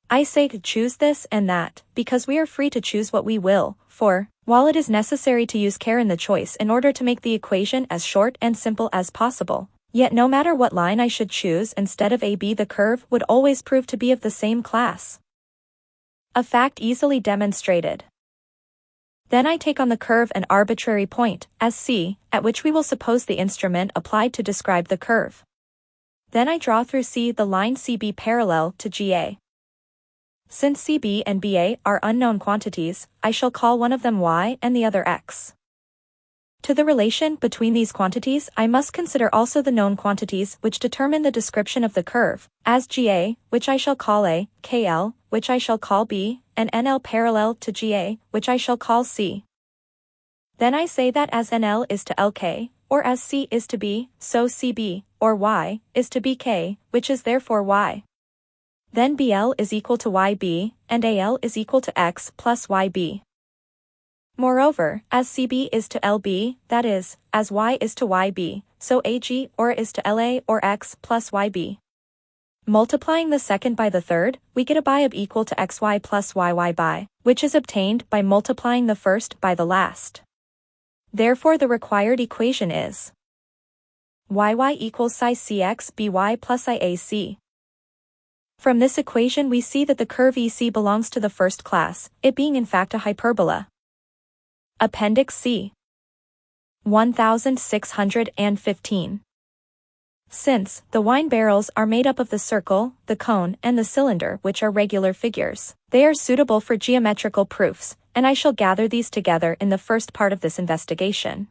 I say to choose this and that, because we are free to choose what we will, for, while it is necessary to use care in the choice in order to make the equation as short and simple as possible, yet no matter what line I should choose instead of AB, the curve would always prove to be of the same class. A fact easily demonstrated. Then I take on the curve an arbitrary point, as C, at which we will suppose the instrument applied to describe the curve. Then I draw through C the line CB parallel to GA. Since CB and BA are unknown quantities, I shall call one of them Y and the other X. To the relation between these quantities I must consider also the known quantities which determine the description of the curve, as GA, which I shall call A, KL, which I shall call B, and NL parallel to GA, which I shall call C. Then I say that as NL is to LK, or as C is to B, so CB, or Y, is to BK, which is therefore Y. Then BL is equal to YB, and AL is equal to X plus YB. Moreover, as CB is to LB, that is, as Y is to YB, so AG or is to LA or X plus YB. Multiplying the second by the third, we get a BIOB equal to XY plus YY by, which is obtained by multiplying the first by the last. Therefore the required equation is YY equals psi CX BY plus IAC. From this equation we see that the curve EC belongs to the first class, it being in fact a hyperbola. Appendix C. 1615. Since the wine barrels are made up of the circle, the cone, and the cylinder, which are regular figures, they are suitable for geometrical proofs, and I shall gather these together in the first part of this investigation.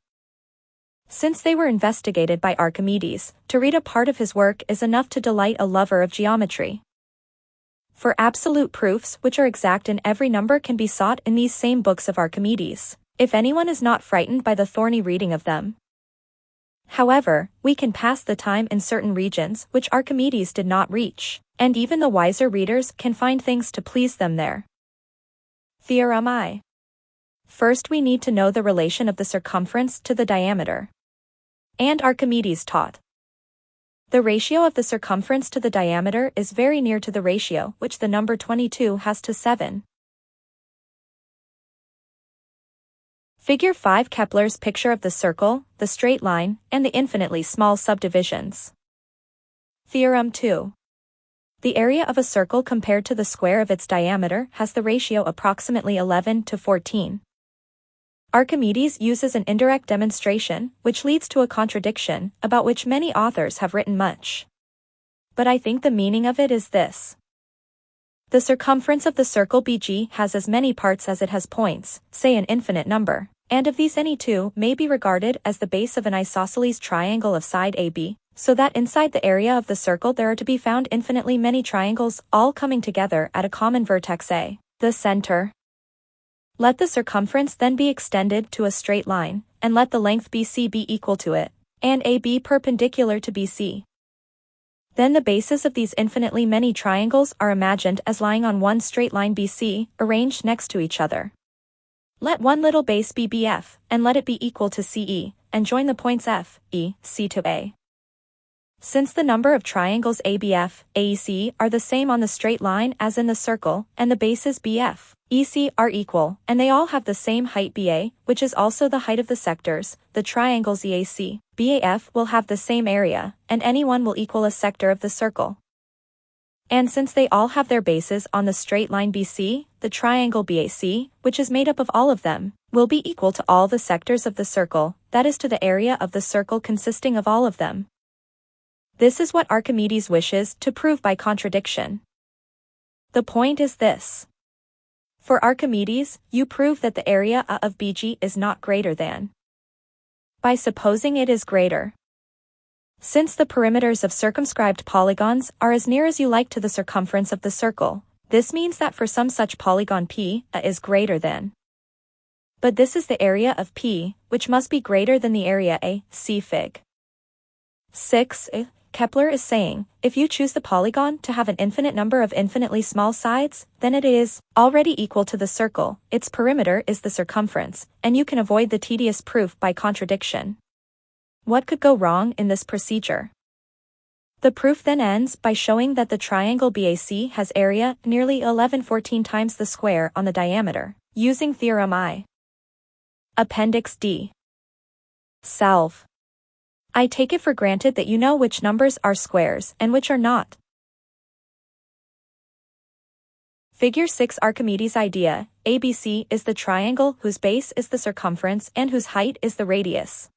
Since they were investigated by Archimedes, to read a part of his work is enough to delight a lover of geometry. For absolute proofs which are exact in every number can be sought in these same books of Archimedes, if anyone is not frightened by the thorny reading of them. However, we can pass the time in certain regions which Archimedes did not reach, and even the wiser readers can find things to please them there. Theorem I. First we need to know the relation of the circumference to the diameter. And Archimedes taught. The ratio of the circumference to the diameter is very near to the ratio which the number 22 has to 7. Figure 5 Kepler's picture of the circle, the straight line, and the infinitely small subdivisions. Theorem 2. The area of a circle compared to the square of its diameter has the ratio approximately 11 to 14. Archimedes uses an indirect demonstration, which leads to a contradiction, about which many authors have written much. But I think the meaning of it is this. The circumference of the circle BG has as many parts as it has points, say an infinite number, and of these any two may be regarded as the base of an isosceles triangle of side AB, so that inside the area of the circle there are to be found infinitely many triangles, all coming together at a common vertex A, the center. Let the circumference then be extended to a straight line, and let the length BC be equal to it, and AB perpendicular to BC. Then the bases of these infinitely many triangles are imagined as lying on one straight line BC, arranged next to each other. Let one little base be BF, and let it be equal to CE, and join the points F, E, C to A. Since the number of triangles ABF, AEC are the same on the straight line as in the circle, and the bases BF, EC are equal, and they all have the same height BA, which is also the height of the sectors, the triangles EAC, BAF will have the same area, and any one will equal a sector of the circle. And since they all have their bases on the straight line BC, the triangle BAC, which is made up of all of them, will be equal to all the sectors of the circle, that is to the area of the circle consisting of all of them. This is what Archimedes wishes to prove by contradiction. The point is this. For Archimedes, you prove that the area A of BG is not greater than, by supposing it is greater. Since the perimeters of circumscribed polygons are as near as you like to the circumference of the circle, this means that for some such polygon P, A is greater than. But this is the area of P, which must be greater than the area A, see Fig. 6. Kepler is saying, if you choose the polygon to have an infinite number of infinitely small sides, then it is already equal to the circle, its perimeter is the circumference, and you can avoid the tedious proof by contradiction. What could go wrong in this procedure? The proof then ends by showing that the triangle BAC has area nearly 1114 times the square on the diameter, using Theorem I. Appendix D. Salve. I take it for granted that you know which numbers are squares and which are not. Figure 6 Archimedes' idea, ABC is the triangle whose base is the circumference and whose height is the radius.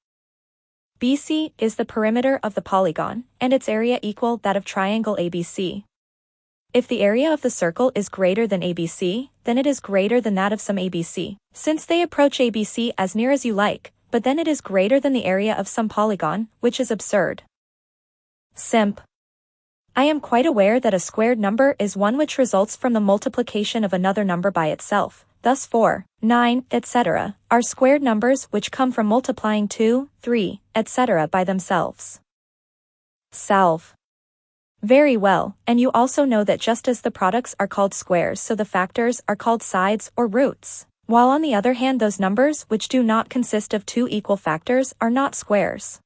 BC is the perimeter of the polygon, and its area equal that of triangle ABC. If the area of the circle is greater than ABC, then it is greater than that of some ABC, since they approach ABC as near as you like, but then it is greater than the area of some polygon, which is absurd. Simp. I am quite aware that a squared number is one which results from the multiplication of another number by itself. Thus 4, 9, etc., are squared numbers which come from multiplying 2, 3, etc. by themselves. Salve. Very well, and you also know that just as the products are called squares, so the factors are called sides or roots, while on the other hand those numbers which do not consist of two equal factors are not squares.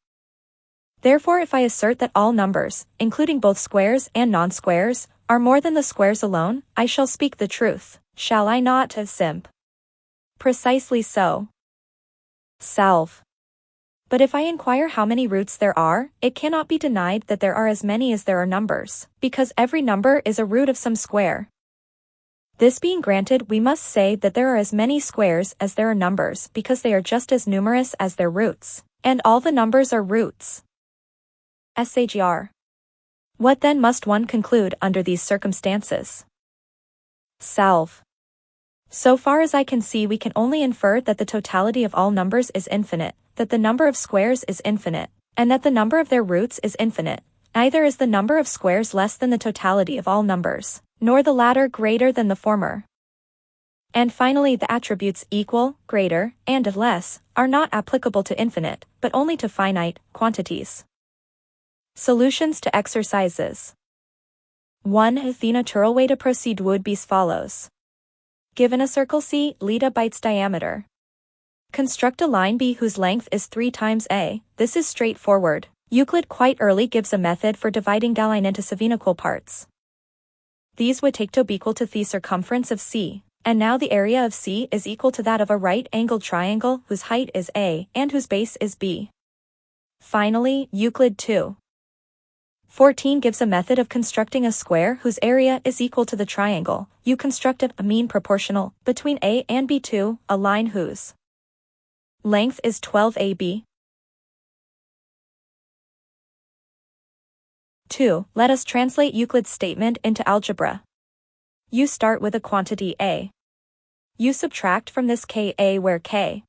Therefore, if I assert that all numbers, including both squares and non-squares, are more than the squares alone, I shall speak the truth. Shall I not, simp? Precisely so. Salve. But if I inquire how many roots there are, it cannot be denied that there are as many as there are numbers, because every number is a root of some square. This being granted, we must say that there are as many squares as there are numbers because they are just as numerous as their roots, and all the numbers are roots. SAGR. What then must one conclude under these circumstances? Salve. So far as I can see, we can only infer that the totality of all numbers is infinite, that the number of squares is infinite, and that the number of their roots is infinite. Neither is the number of squares less than the totality of all numbers, nor the latter greater than the former. And finally, the attributes equal, greater, and less are not applicable to infinite, but only to finite quantities. Solutions to exercises. 1. The natural way to proceed would be as follows. Given a circle C, leta by its diameter. Construct a line B whose length is 3 times A. This is straightforward. Euclid quite early gives a method for dividing the line into subequal parts. These would take to be equal to the circumference of C, and now the area of C is equal to that of a right-angled triangle whose height is A and whose base is B. Finally, Euclid 2. 14 gives a method of constructing a square whose area is equal to the triangle. You construct a mean proportional between A and B2, a line whose length is 12AB. 2. Let us translate Euclid's statement into algebra. You start with a quantity A. You subtract from this K where K.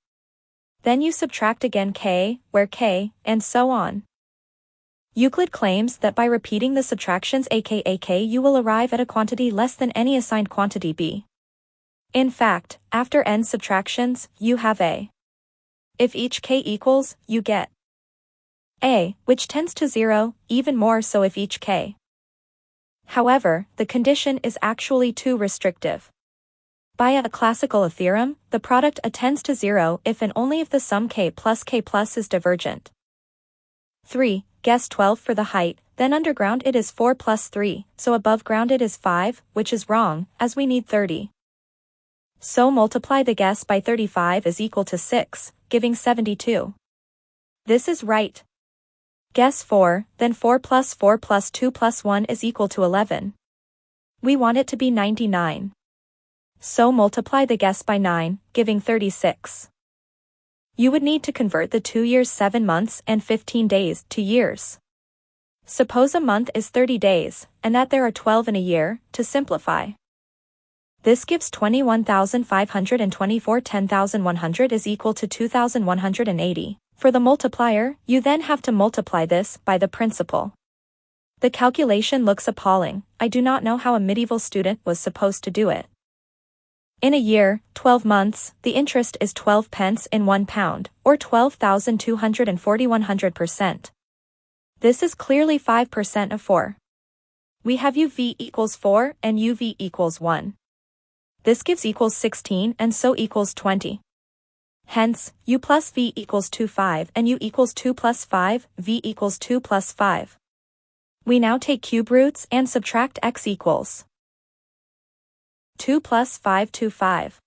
Then you subtract again K where K, and so on. Euclid claims that by repeating the subtractions aka you will arrive at a quantity less than any assigned quantity B. In fact, after n subtractions, you have A. If each k equals, you get A, which tends to 0, even more so if each k. However, the condition is actually too restrictive. By a classical theorem, the product tends to 0 if and only if the sum k plus is divergent. 3. Guess 12 for the height, then underground it is 4 plus 3, so above ground it is 5, which is wrong, as we need 30. So multiply the guess by 35 is equal to 6, giving 72. This is right. Guess 4, then 4 plus 2 plus 1 is equal to 11. We want it to be 99. So multiply the guess by 9, giving 36. You would need to convert the 2 years 7 months and 15 days to years. Suppose a month is 30 days, and that there are 12 in a year, to simplify. This gives 21,524. 10,100 is equal to 2,180. For the multiplier, you then have to multiply this by the principal. The calculation looks appalling. I do not know how a medieval student was supposed to do it. In a year, 12 months, the interest is 12 pence in £1, or 12,240 100%. This is clearly 5% of 4. We have UV equals 4 and UV equals 1. This gives equals 16 and so equals 20. Hence, U plus V equals 2 5 and U equals 2 plus 5, V equals 2 plus 5. We now take cube roots and subtract x equals 2 plus 5 to 5.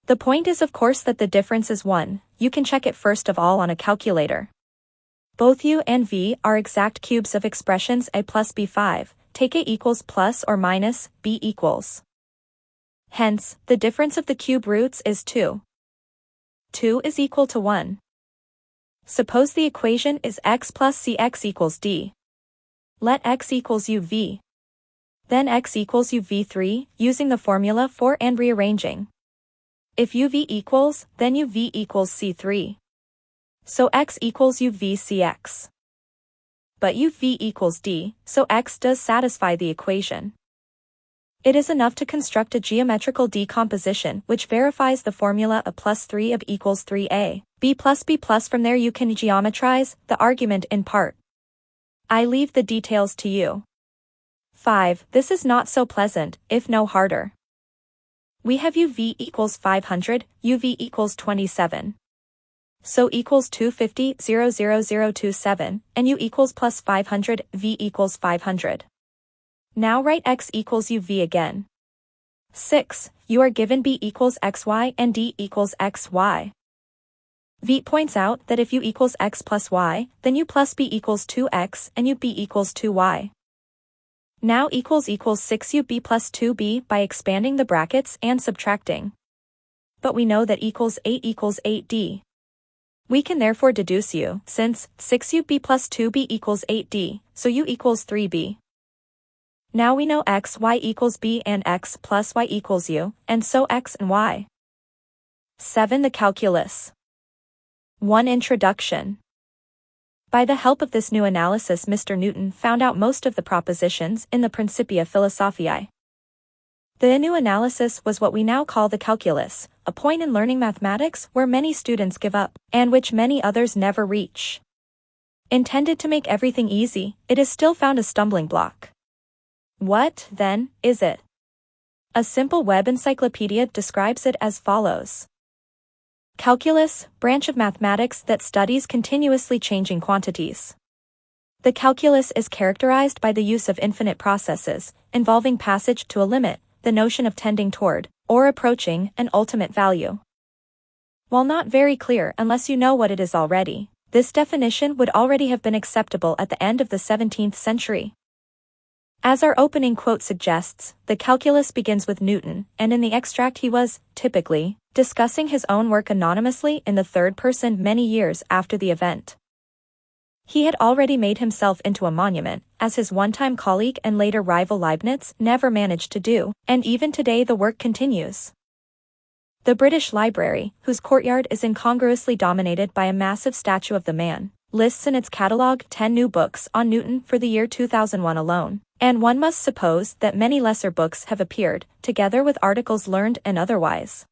The point is of course that the difference is 1, you can check it first of all on a calculator. Both U and V are exact cubes of expressions A plus B5, take A equals plus or minus, B equals. Hence, the difference of the cube roots is 2. 2 is equal to 1. Suppose the equation is x plus cx equals d. Let x equals uv. Then x equals uv3, using the formula for and rearranging. If uv equals, then uv equals c3. So x equals uvcx. But uv equals d, so x does satisfy the equation. It is enough to construct a geometrical decomposition which verifies the formula A plus 3 of equals 3a, b plus from there you can geometrize the argument in part. I leave the details to you. 5. This is not so pleasant, if no harder. We have uv equals 500, uv equals 27. So equals 250, 00027, and u equals plus 500, v equals 500. Now write x equals uv again. 6. You are given b equals xy and d equals xy. V points out that if u equals x plus y, then u plus b equals 2x and u b equals 2y. Now equals 6ub plus 2b by expanding the brackets and subtracting. But we know that equals 8 equals 8d. We can therefore deduce u, since 6ub plus 2b equals 8d, so u equals 3b. Now we know x, y equals b and x plus y equals u, and so x and y. 7. The calculus. 1. Introduction. By the help of this new analysis Mr. Newton found out most of the propositions in the Principia Philosophiae. The new analysis was what we now call the calculus, a point in learning mathematics where many students give up, and which many others never reach. Intended to make everything easy, it is still found a stumbling block. What, then, is it? A simple web encyclopedia describes it as follows. Calculus, branch of mathematics that studies continuously changing quantities. The calculus is characterized by the use of infinite processes, involving passage to a limit, the notion of tending toward, or approaching, an ultimate value. While not very clear unless you know what it is already, this definition would already have been acceptable at the end of the 17th century. As our opening quote suggests, the calculus begins with Newton, and in the extract he was, typically, discussing his own work anonymously in the third person many years after the event. He had already made himself into a monument, as his one-time colleague and later rival Leibniz never managed to do, and even today the work continues. The British Library, whose courtyard is incongruously dominated by a massive statue of the man, lists in its catalogue 10 new books on Newton for the year 2001 alone, and one must suppose that many lesser books have appeared, together with articles learned and otherwise.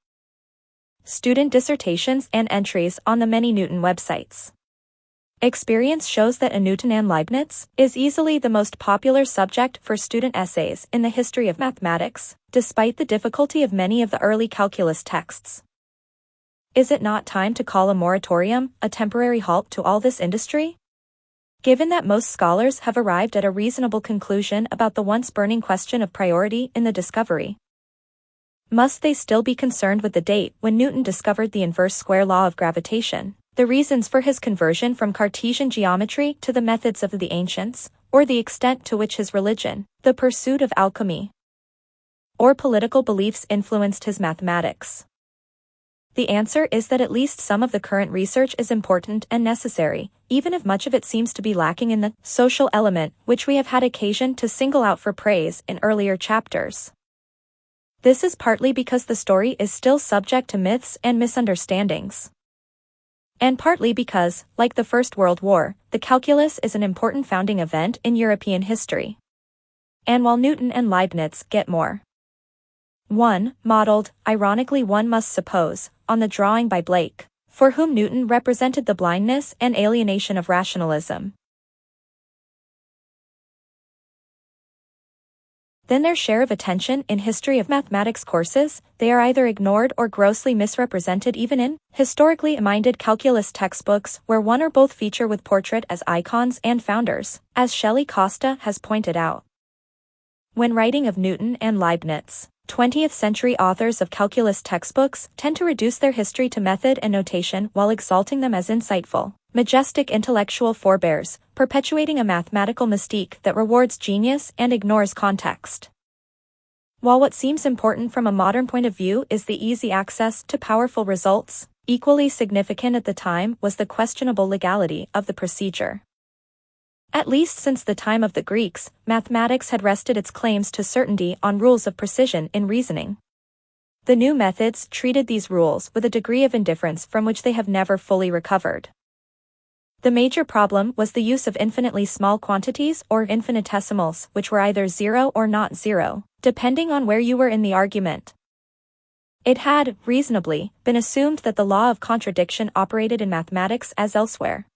Student dissertations and entries on the many Newton websites. Experience shows that a Newton and Leibniz is easily the most popular subject for student essays in the history of mathematics, despite the difficulty of many of the early calculus texts. Is it not time to call a moratorium, a temporary halt to all this industry? Given that most scholars have arrived at a reasonable conclusion about the once burning question of priority in the discovery, must they still be concerned with the date when Newton discovered the inverse square law of gravitation, the reasons for his conversion from Cartesian geometry to the methods of the ancients, or the extent to which his religion, the pursuit of alchemy, or political beliefs influenced his mathematics? The answer is that at least some of the current research is important and necessary, even if much of it seems to be lacking in the social element which we have had occasion to single out for praise in earlier chapters. This is partly because the story is still subject to myths and misunderstandings. And partly because, like the First World War, the calculus is an important founding event in European history. And while Newton and Leibniz get more 1. Modeled, ironically one must suppose, on the drawing by Blake, for whom Newton represented the blindness and alienation of rationalism. Then their share of attention in history of mathematics courses, they are either ignored or grossly misrepresented even in historically minded calculus textbooks where one or both feature with portrait as icons and founders, as Shelley Costa has pointed out. When writing of Newton and Leibniz, 20th-century authors of calculus textbooks tend to reduce their history to method and notation while exalting them as insightful, majestic intellectual forebears, perpetuating a mathematical mystique that rewards genius and ignores context. While what seems important from a modern point of view is the easy access to powerful results, equally significant at the time was the questionable legality of the procedure. At least since the time of the Greeks, mathematics had rested its claims to certainty on rules of precision in reasoning. The new methods treated these rules with a degree of indifference from which they have never fully recovered. The major problem was the use of infinitely small quantities or infinitesimals, which were either zero or not zero, depending on where you were in the argument. It had, reasonably, been assumed that the law of contradiction operated in mathematics as elsewhere.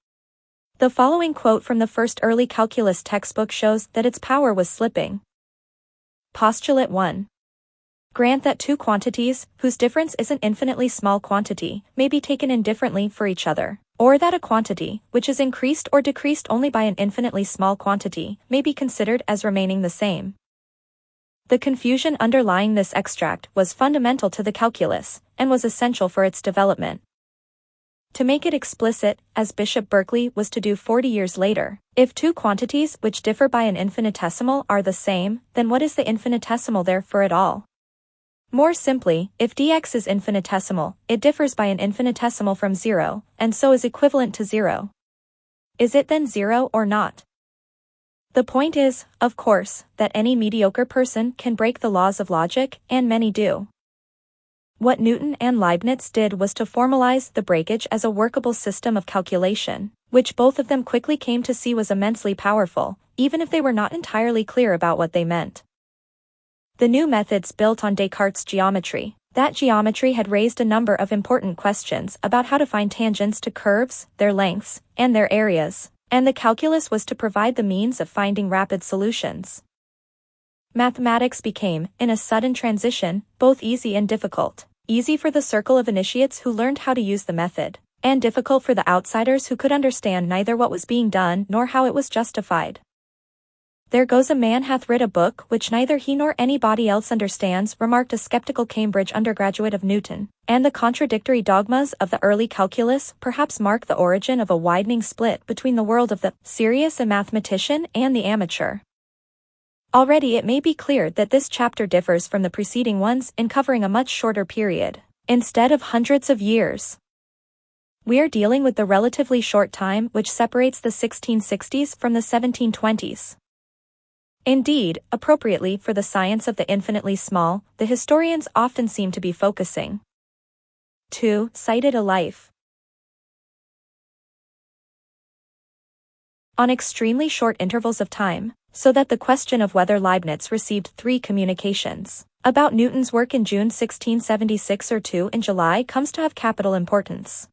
The following quote from the first early calculus textbook shows that its power was slipping. Postulate 1. Grant that two quantities, whose difference is an infinitely small quantity, may be taken indifferently for each other, or that a quantity, which is increased or decreased only by an infinitely small quantity, may be considered as remaining the same. The confusion underlying this extract was fundamental to the calculus, and was essential for its development. To make it explicit, as Bishop Berkeley was to do 40 years later, if two quantities which differ by an infinitesimal are the same, then what is the infinitesimal there for at all? More simply, if dx is infinitesimal, it differs by an infinitesimal from 0, and so is equivalent to 0. Is it then 0 or not? The point is, of course, that any mediocre person can break the laws of logic, and many do. What Newton and Leibniz did was to formalize the breakage as a workable system of calculation, which both of them quickly came to see was immensely powerful, even if they were not entirely clear about what they meant. The new methods built on Descartes' geometry. That geometry had raised a number of important questions about how to find tangents to curves, their lengths, and their areas, and the calculus was to provide the means of finding rapid solutions. Mathematics became, in a sudden transition, both easy and difficult. Easy for the circle of initiates who learned how to use the method, and difficult for the outsiders who could understand neither what was being done nor how it was justified. "There goes a man hath writ a book which neither he nor anybody else understands," remarked a skeptical Cambridge undergraduate of Newton, and the contradictory dogmas of the early calculus perhaps mark the origin of a widening split between the world of the serious mathematician and the amateur. Already it may be clear that this chapter differs from the preceding ones in covering a much shorter period, instead of hundreds of years. We are dealing with the relatively short time which separates the 1660s from the 1720s. Indeed, appropriately for the science of the infinitely small, the historians often seem to be focusing. 2. Cited a life. On extremely short intervals of time, so that the question of whether Leibniz received 3 communications about Newton's work in June 1676 or 2 in July comes to have capital importance.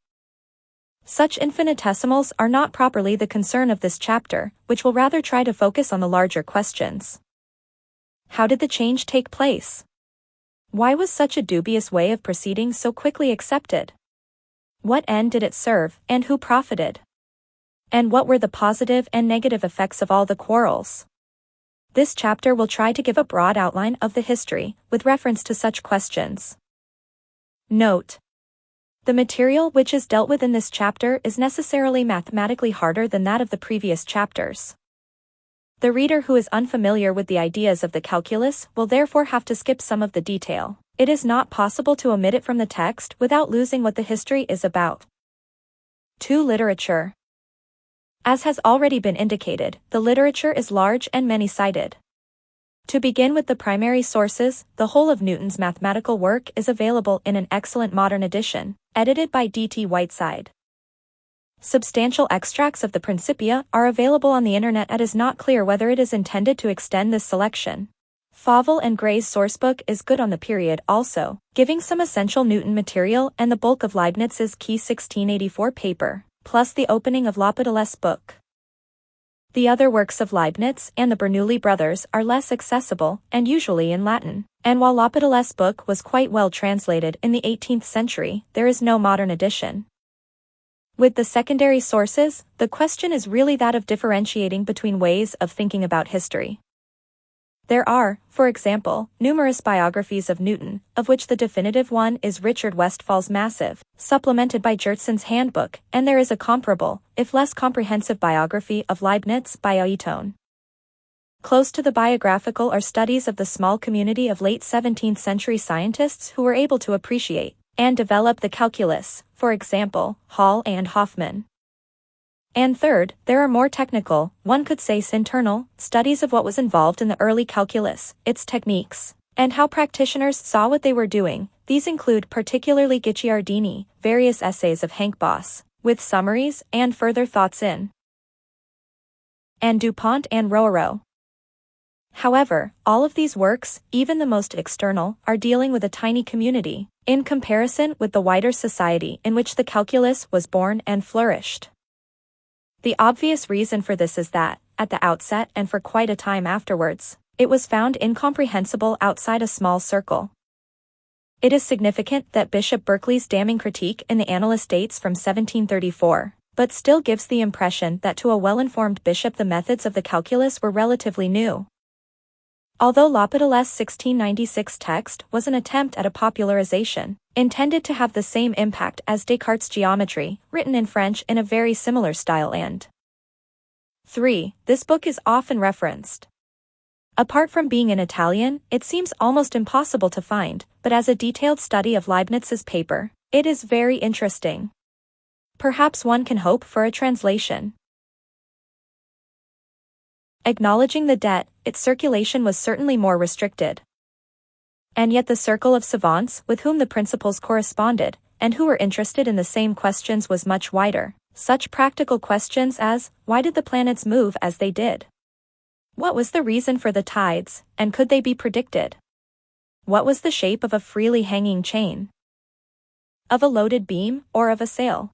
Such infinitesimals are not properly the concern of this chapter, which will rather try to focus on the larger questions. How did the change take place? Why was such a dubious way of proceeding so quickly accepted? What end did it serve, and who profited? And what were the positive and negative effects of all the quarrels? This chapter will try to give a broad outline of the history, with reference to such questions. Note: the material which is dealt with in this chapter is necessarily mathematically harder than that of the previous chapters. The reader who is unfamiliar with the ideas of the calculus will therefore have to skip some of the detail. It is not possible to omit it from the text without losing what the history is about. 2. Literature. As has already been indicated, the literature is large and many-sided. To begin with the primary sources, the whole of Newton's mathematical work is available in an excellent modern edition, edited by D.T. Whiteside. Substantial extracts of the Principia are available on the internet. It is not clear whether it is intended to extend this selection. Fauvel and Gray's sourcebook is good on the period also, giving some essential Newton material and the bulk of Leibniz's key 1684 paper, plus the opening of Lapidolles' book. The other works of Leibniz and the Bernoulli brothers are less accessible and usually in Latin, and while Lapidolles' book was quite well translated in the 18th century, there is no modern edition. With the secondary sources, the question is really that of differentiating between ways of thinking about history. There are, for example, numerous biographies of Newton, of which the definitive one is Richard Westphal's Massive, supplemented by Jertson's Handbook, and there is a comparable, if less comprehensive biography of Leibniz by Oetone. Close to the biographical are studies of the small community of late 17th century scientists who were able to appreciate and develop the calculus, for example, Hall and Hoffman. And third, there are more technical, one could say internal, studies of what was involved in the early calculus, its techniques, and how practitioners saw what they were doing. These include particularly Guicciardini, various essays of Hank Boss, with summaries and further thoughts in, and Dupont and Roero. However, all of these works, even the most external, are dealing with a tiny community, in comparison with the wider society in which the calculus was born and flourished. The obvious reason for this is that, at the outset and for quite a time afterwards, it was found incomprehensible outside a small circle. It is significant that Bishop Berkeley's damning critique in the Annalist dates from 1734, but still gives the impression that to a well-informed bishop the methods of the calculus were relatively new. Although Lapidolles' 1696 text was an attempt at a popularization, intended to have the same impact as Descartes' geometry, written in French in a very similar style and 3. This book is often referenced. Apart from being in Italian, it seems almost impossible to find, but as a detailed study of Leibniz's paper, it is very interesting. Perhaps one can hope for a translation. Acknowledging the debt, its circulation was certainly more restricted. And yet the circle of savants with whom the principles corresponded, and who were interested in the same questions was much wider. Such practical questions as, why did the planets move as they did? What was the reason for the tides, and could they be predicted? What was the shape of a freely hanging chain? Of a loaded beam, or of a sail?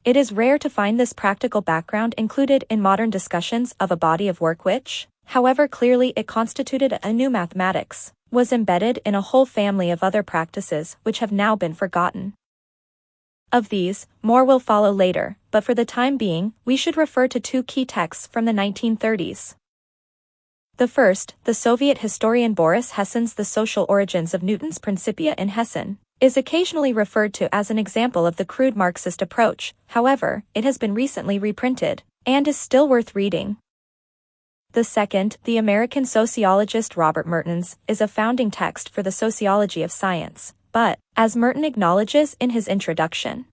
It is rare to find this practical background included in modern discussions of a body of work which, however clearly it constituted a new mathematics, was embedded in a whole family of other practices which have now been forgotten. Of these, more will follow later, but for the time being, we should refer to two key texts from the 1930s. The first, the Soviet historian Boris Hessen's The Social Origins of Newton's Principia in Hessen, is occasionally referred to as an example of the crude Marxist approach. However, it has been recently reprinted, and is still worth reading. The second, the American sociologist Robert Merton's, is a founding text for the sociology of science, but, as Merton acknowledges in his introduction,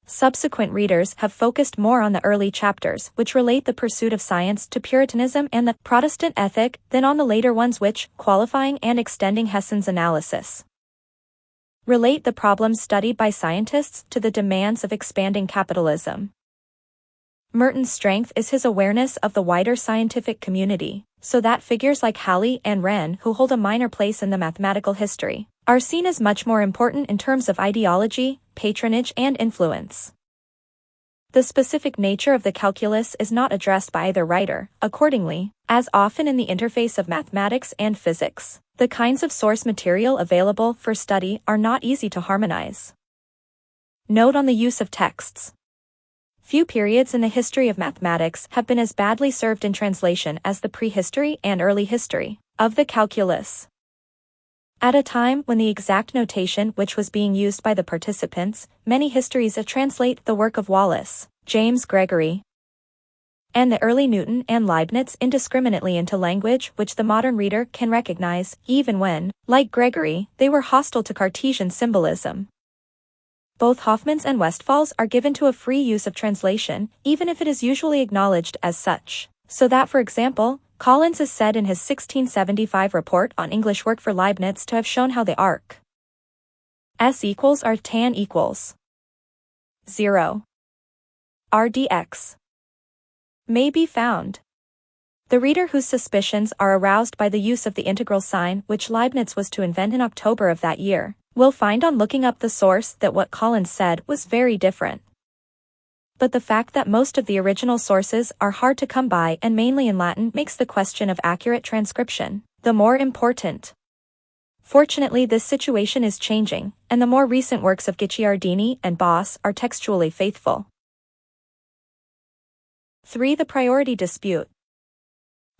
subsequent readers have focused more on the early chapters which relate the pursuit of science to Puritanism and the Protestant ethic than on the later ones which, qualifying and extending Hessen's analysis, relate the problems studied by scientists to the demands of expanding capitalism. Merton's strength is his awareness of the wider scientific community, so that figures like Halley and Wren, who hold a minor place in the mathematical history, are seen as much more important in terms of ideology, patronage and influence. The specific nature of the calculus is not addressed by either writer. Accordingly, as often in the interface of mathematics and physics, the kinds of source material available for study are not easy to harmonize. Note on the use of texts. Few periods in the history of mathematics have been as badly served in translation as the prehistory and early history of the calculus. At a time when the exact notation which was being used by the participants, many histories translate the work of Wallis, James Gregory, and the early Newton and Leibniz indiscriminately into language which the modern reader can recognize, even when, like Gregory, they were hostile to Cartesian symbolism. Both Hoffman's and Westphal's are given to a free use of translation, even if it is usually acknowledged as such, so that, for example, Collins is said in his 1675 report on English work for Leibniz to have shown how the arc S equals R tan equals 0 R dx may be found. The reader whose suspicions are aroused by the use of the integral sign which Leibniz was to invent in October of that year, will find on looking up the source that what Collins said was very different. But the fact that most of the original sources are hard to come by and mainly in Latin makes the question of accurate transcription the more important. Fortunately, this situation is changing, and the more recent works of Guicciardini and Boss are textually faithful. 3. The priority dispute.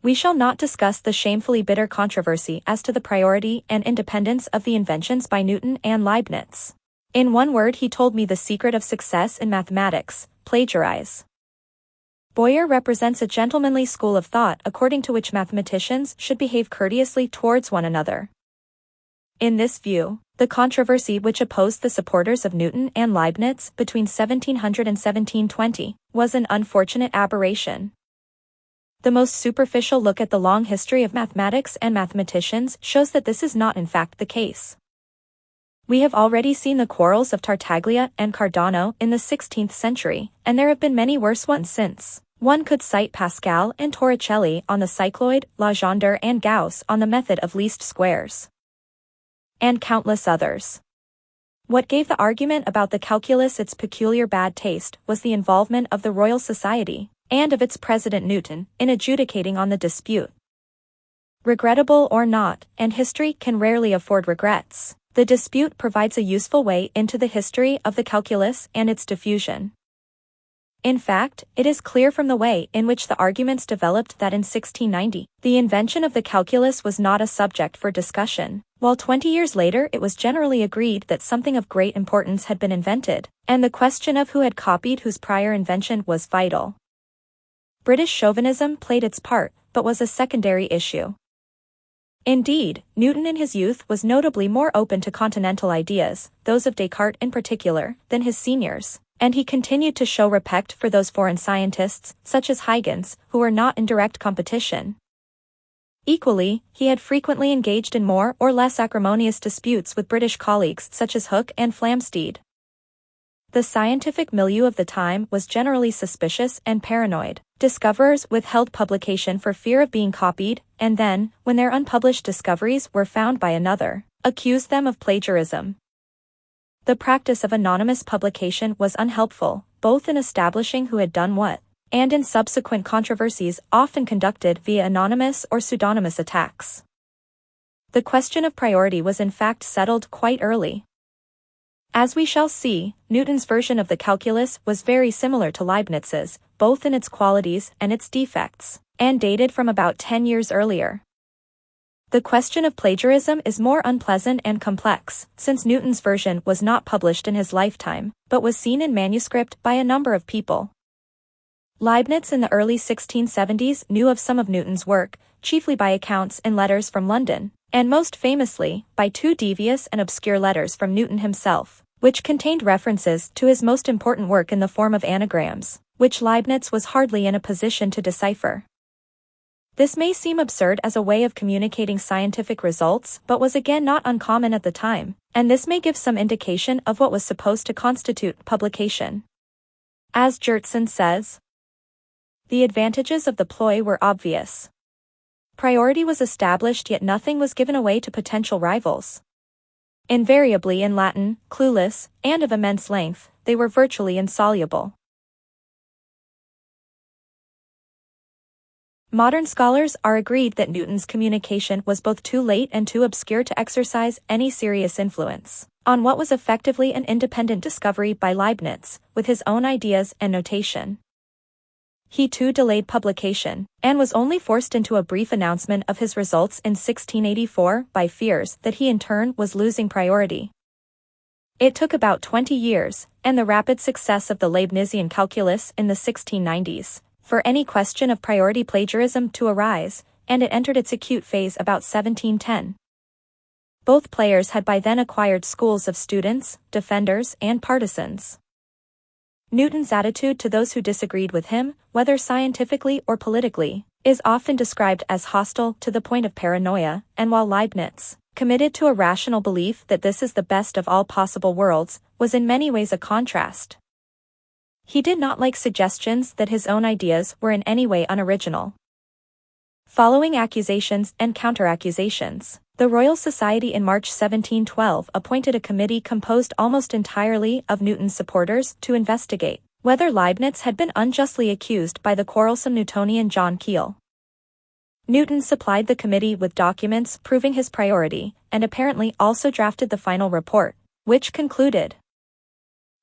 We shall not discuss the shamefully bitter controversy as to the priority and independence of the inventions by Newton and Leibniz. In one word, he told me the secret of success in mathematics: plagiarize. Boyer represents a gentlemanly school of thought according to which mathematicians should behave courteously towards one another. In this view, the controversy which opposed the supporters of Newton and Leibniz between 1700 and 1720 was an unfortunate aberration. The most superficial look at the long history of mathematics and mathematicians shows that this is not in fact the case. We have already seen the quarrels of Tartaglia and Cardano in the 16th century, and there have been many worse ones since. One could cite Pascal and Torricelli on the cycloid, Legendre and Gauss on the method of least squares, and countless others. What gave the argument about the calculus its peculiar bad taste was the involvement of the Royal Society, and of its president Newton, in adjudicating on the dispute. Regrettable or not, and history can rarely afford regrets, the dispute provides a useful way into the history of the calculus and its diffusion. In fact, it is clear from the way in which the arguments developed that in 1690, the invention of the calculus was not a subject for discussion, while 20 years later it was generally agreed that something of great importance had been invented, and the question of who had copied whose prior invention was vital. British chauvinism played its part, but was a secondary issue. Indeed, Newton in his youth was notably more open to continental ideas, those of Descartes in particular, than his seniors, and he continued to show respect for those foreign scientists, such as Huygens, who were not in direct competition. Equally, he had frequently engaged in more or less acrimonious disputes with British colleagues such as Hooke and Flamsteed. The scientific milieu of the time was generally suspicious and paranoid. Discoverers withheld publication for fear of being copied, and then, when their unpublished discoveries were found by another, accused them of plagiarism. The practice of anonymous publication was unhelpful, both in establishing who had done what, and in subsequent controversies often conducted via anonymous or pseudonymous attacks. The question of priority was in fact settled quite early. As we shall see, Newton's version of the calculus was very similar to Leibniz's, both in its qualities and its defects, and dated from about 10 years earlier. The question of plagiarism is more unpleasant and complex, since Newton's version was not published in his lifetime, but was seen in manuscript by a number of people. Leibniz in the early 1670s knew of some of Newton's work, chiefly by accounts and letters from London, and most famously, by two devious and obscure letters from Newton himself, which contained references to his most important work in the form of anagrams, which Leibniz was hardly in a position to decipher. This may seem absurd as a way of communicating scientific results, but was again not uncommon at the time, and this may give some indication of what was supposed to constitute publication. As Jurtson says, the advantages of the ploy were obvious. Priority was established, yet nothing was given away to potential rivals. Invariably in Latin, clueless, and of immense length, they were virtually insoluble. Modern scholars are agreed that Newton's communication was both too late and too obscure to exercise any serious influence on what was effectively an independent discovery by Leibniz, with his own ideas and notation. He too delayed publication, and was only forced into a brief announcement of his results in 1684 by fears that he in turn was losing priority. It took about 20 years, and the rapid success of the Leibnizian calculus in the 1690s, for any question of priority plagiarism to arise, and it entered its acute phase about 1710. Both players had by then acquired schools of students, defenders, and partisans. Newton's attitude to those who disagreed with him, whether scientifically or politically, is often described as hostile to the point of paranoia, and while Leibniz, committed to a rational belief that this is the best of all possible worlds, was in many ways a contrast. He did not like suggestions that his own ideas were in any way unoriginal. Following accusations and counter-accusations, the Royal Society in March 1712 appointed a committee composed almost entirely of Newton's supporters to investigate whether Leibniz had been unjustly accused by the quarrelsome Newtonian John Keill. Newton supplied the committee with documents proving his priority, and apparently also drafted the final report, which concluded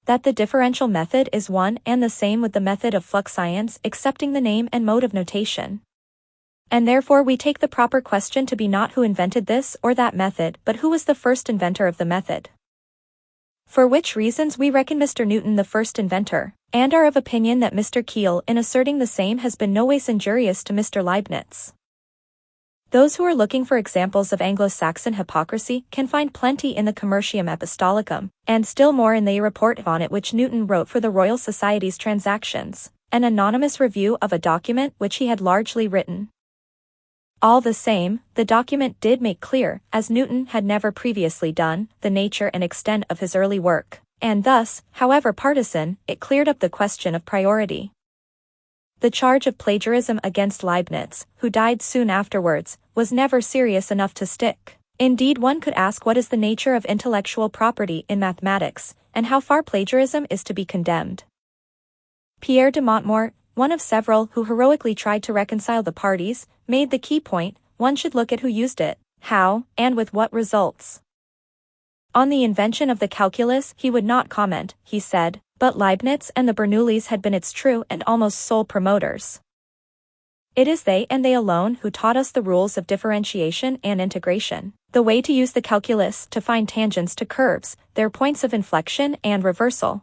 that the differential method is one and the same with the method of flux science excepting the name and mode of notation. And therefore we take the proper question to be not who invented this or that method but who was the first inventor of the method. For which reasons we reckon Mr. Newton the first inventor, and are of opinion that Mr. Keill in asserting the same has been no ways injurious to Mr. Leibniz. Those who are looking for examples of Anglo-Saxon hypocrisy can find plenty in the Commercium Apostolicum, and still more in the report on it which Newton wrote for the Royal Society's Transactions, an anonymous review of a document which he had largely written. All the same, the document did make clear, as Newton had never previously done, the nature and extent of his early work, and thus, however partisan, it cleared up the question of priority. The charge of plagiarism against Leibniz, who died soon afterwards, was never serious enough to stick. Indeed, one could ask what is the nature of intellectual property in mathematics, and how far plagiarism is to be condemned. Pierre de Montmort, one of several who heroically tried to reconcile the parties, made the key point: one should look at who used it, how, and with what results. On the invention of the calculus he would not comment, he said, but Leibniz and the Bernoullis had been its true and almost sole promoters. It is they and they alone who taught us the rules of differentiation and integration, the way to use the calculus to find tangents to curves, their points of inflection and reversal.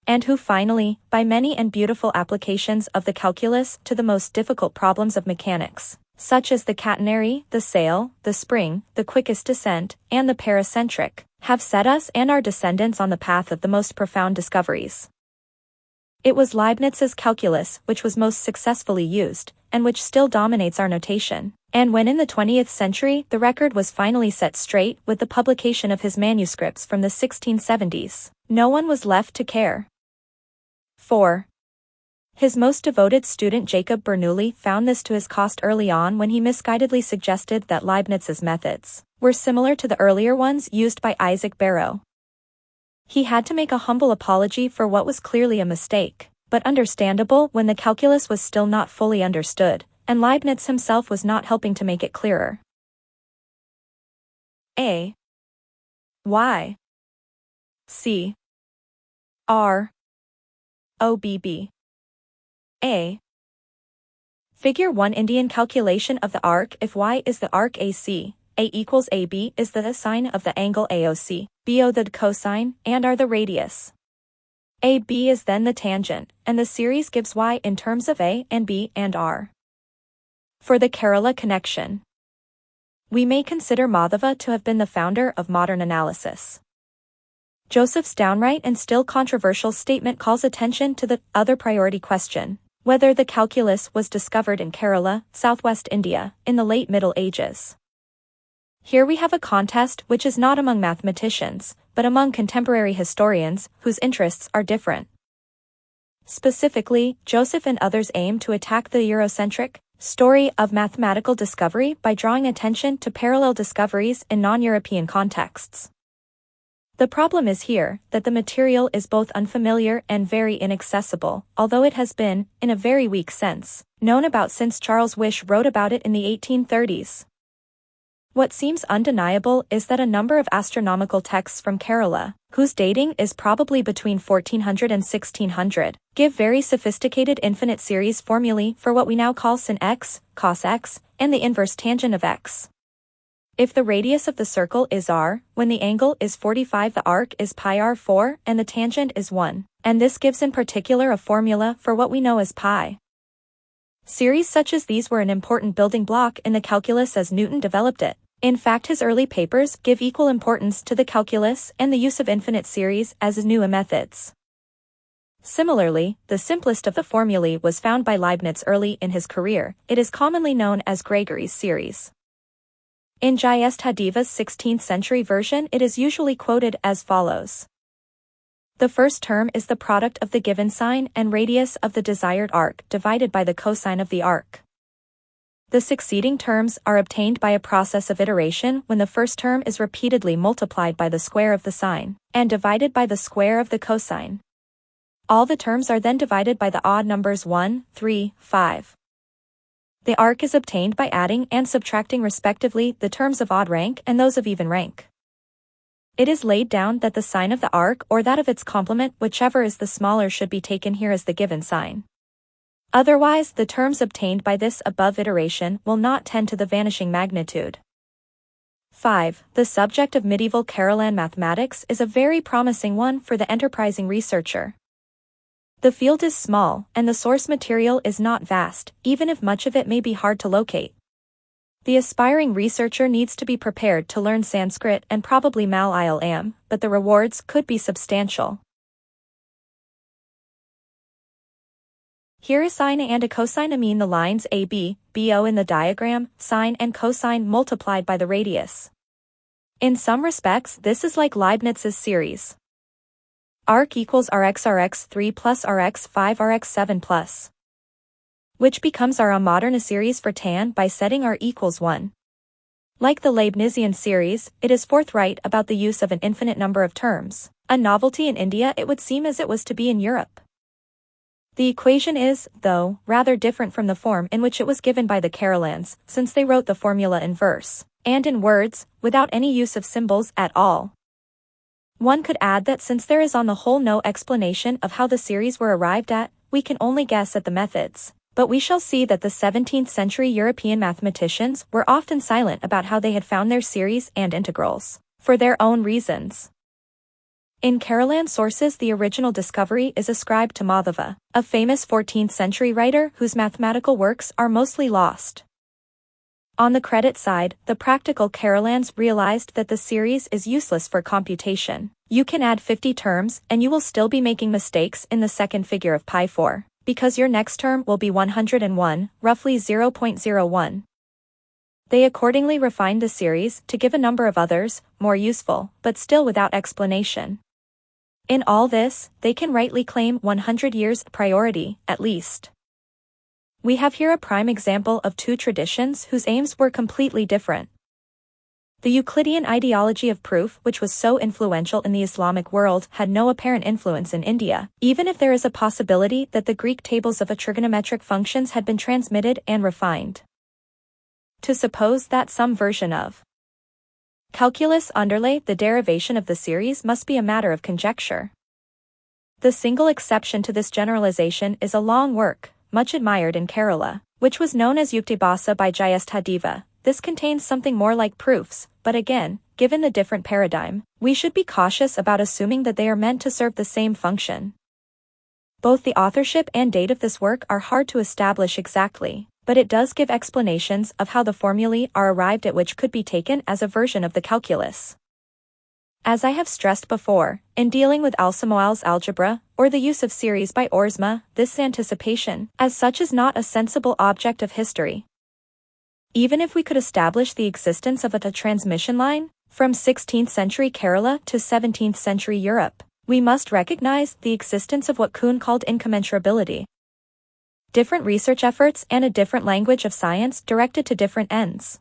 And who finally, by many and beautiful applications of the calculus to the most difficult problems of mechanics, such as the catenary, the sail, the spring, the quickest descent, and the paracentric, have set us and our descendants on the path of the most profound discoveries. It was Leibniz's calculus which was most successfully used, and which still dominates our notation, and when in the 20th century the record was finally set straight with the publication of his manuscripts from the 1670s, no one was left to care. 4. His most devoted student Jacob Bernoulli found this to his cost early on when he misguidedly suggested that Leibniz's methods were similar to the earlier ones used by Isaac Barrow. He had to make a humble apology for what was clearly a mistake, but understandable when the calculus was still not fully understood, and Leibniz himself was not helping to make it clearer. A. Y. C. R. OBB. A. Figure 1 Indian calculation of the arc. If Y is the arc AC, A equals AB is the sine of the angle AOC, BO the cosine, and R the radius. AB is then the tangent, and the series gives Y in terms of A and B and R. For the Kerala connection, we may consider Madhava to have been the founder of modern analysis. Joseph's downright and still controversial statement calls attention to the other priority question, whether the calculus was discovered in Kerala, southwest India, in the late Middle Ages. Here we have a contest which is not among mathematicians, but among contemporary historians, whose interests are different. Specifically, Joseph and others aim to attack the Eurocentric story of mathematical discovery by drawing attention to parallel discoveries in non-European contexts. The problem is here that the material is both unfamiliar and very inaccessible, although it has been, in a very weak sense, known about since Charles Wyche wrote about it in the 1830s. What seems undeniable is that a number of astronomical texts from Kerala, whose dating is probably between 1400 and 1600, give very sophisticated infinite series formulae for what we now call sin x, cos x, and the inverse tangent of x. If the radius of the circle is r, when the angle is 45 the arc is pi r4 and the tangent is 1, and this gives in particular a formula for what we know as pi. Series such as these were an important building block in the calculus as Newton developed it. In fact, his early papers give equal importance to the calculus and the use of infinite series as new methods. Similarly, the simplest of the formulae was found by Leibniz early in his career. It is commonly known as Gregory's series. In Jayesthadeva's 16th century version, it is usually quoted as follows. The first term is the product of the given sine and radius of the desired arc divided by the cosine of the arc. The succeeding terms are obtained by a process of iteration when the first term is repeatedly multiplied by the square of the sine and divided by the square of the cosine. All the terms are then divided by the odd numbers 1, 3, 5. The arc is obtained by adding and subtracting respectively the terms of odd rank and those of even rank. It is laid down that the sine of the arc or that of its complement, whichever is the smaller, should be taken here as the given sine. Otherwise, the terms obtained by this above iteration will not tend to the vanishing magnitude. 5. The subject of medieval Carolan mathematics is a very promising one for the enterprising researcher. The field is small, and the source material is not vast, even if much of it may be hard to locate. The aspiring researcher needs to be prepared to learn Sanskrit and probably Malayalam, but the rewards could be substantial. Here a sine and a cosine mean the lines AB, BO in the diagram, sine and cosine multiplied by the radius. In some respects, this is like Leibniz's series. Arc equals Rx3 plus Rx5 Rx7 plus, which becomes our modern series for tan by setting R equals 1. Like the Leibnizian series, it is forthright about the use of an infinite number of terms, a novelty in India it would seem as it was to be in Europe. The equation is, though, rather different from the form in which it was given by the Carolans, since they wrote the formula in verse, and in words, without any use of symbols at all. One could add that since there is on the whole no explanation of how the series were arrived at, we can only guess at the methods, but we shall see that the 17th century European mathematicians were often silent about how they had found their series and integrals, for their own reasons. In Carolan sources, the original discovery is ascribed to Madhava, a famous 14th century writer whose mathematical works are mostly lost. On the credit side, the practical Carolans realized that the series is useless for computation. You can add 50 terms and you will still be making mistakes in the second figure of pi4, because your next term will be 101, roughly 0.01. They accordingly refined the series to give a number of others, more useful, but still without explanation. In all this, they can rightly claim 100 years priority, at least. We have here a prime example of two traditions whose aims were completely different. The Euclidean ideology of proof, which was so influential in the Islamic world, had no apparent influence in India, even if there is a possibility that the Greek tables of trigonometric functions had been transmitted and refined. To suppose that some version of calculus underlay the derivation of the series must be a matter of conjecture. The single exception to this generalization is a long work, much admired in Kerala, which was known as Yuktibhasa by Jayesthadeva. This contains something more like proofs, but again, given the different paradigm, we should be cautious about assuming that they are meant to serve the same function. Both the authorship and date of this work are hard to establish exactly, but it does give explanations of how the formulae are arrived at, which could be taken as a version of the calculus. As I have stressed before, in dealing with Al-Samuel's algebra, or the use of series by Oersma, this anticipation, as such, is not a sensible object of history. Even if we could establish the existence of a transmission line, from 16th century Kerala to 17th century Europe, we must recognize the existence of what Kuhn called incommensurability. Different research efforts and a different language of science directed to different ends.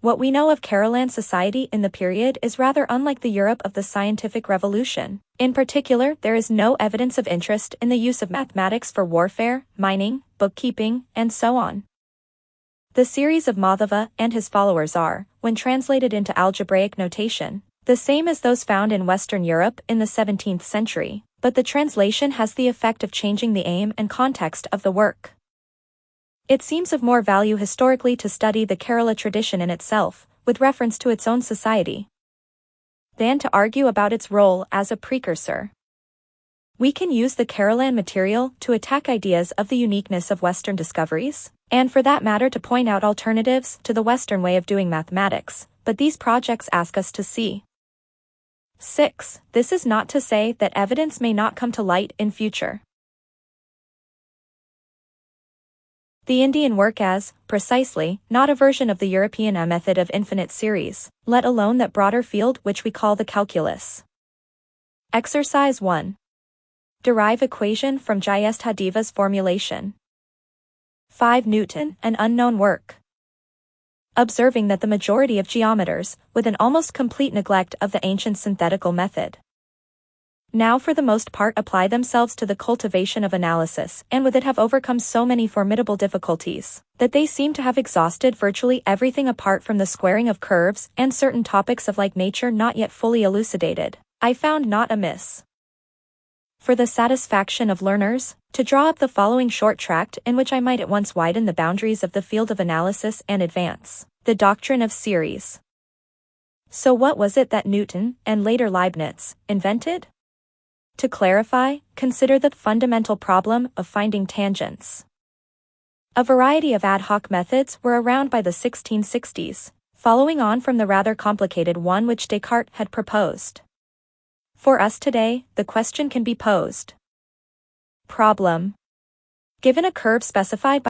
What we know of Carolan society in the period is rather unlike the Europe of the scientific revolution. In particular, there is no evidence of interest in the use of mathematics for warfare, mining, bookkeeping, and so on. The series of Madhava and his followers are, when translated into algebraic notation, the same as those found in Western Europe in the 17th century, but the translation has the effect of changing the aim and context of the work. It seems of more value historically to study the Kerala tradition in itself, with reference to its own society, than to argue about its role as a precursor. We can use the Carolan material to attack ideas of the uniqueness of Western discoveries, and for that matter to point out alternatives to the Western way of doing mathematics, but these projects ask us to see 6. This is not to say that evidence may not come to light in future. The Indian work as, precisely, not a version of the European method of infinite series, let alone that broader field which we call the calculus. Exercise 1. Derive equation from Jayasthadeva's formulation. 5. Newton, an unknown work. Observing that the majority of geometers, with an almost complete neglect of the ancient synthetical method, now for the most part apply themselves to the cultivation of analysis, and with it have overcome so many formidable difficulties, that they seem to have exhausted virtually everything apart from the squaring of curves and certain topics of like nature not yet fully elucidated, I found not amiss, for the satisfaction of learners, to draw up the following short tract in which I might at once widen the boundaries of the field of analysis and advance the doctrine of series. So what was it that Newton, and later Leibniz, invented? To clarify, consider the fundamental problem of finding tangents. A variety of ad hoc methods were around by the 1660s, following on from the rather complicated one which Descartes had proposed. For us today, the question can be posed. Problem. Given a curve specified by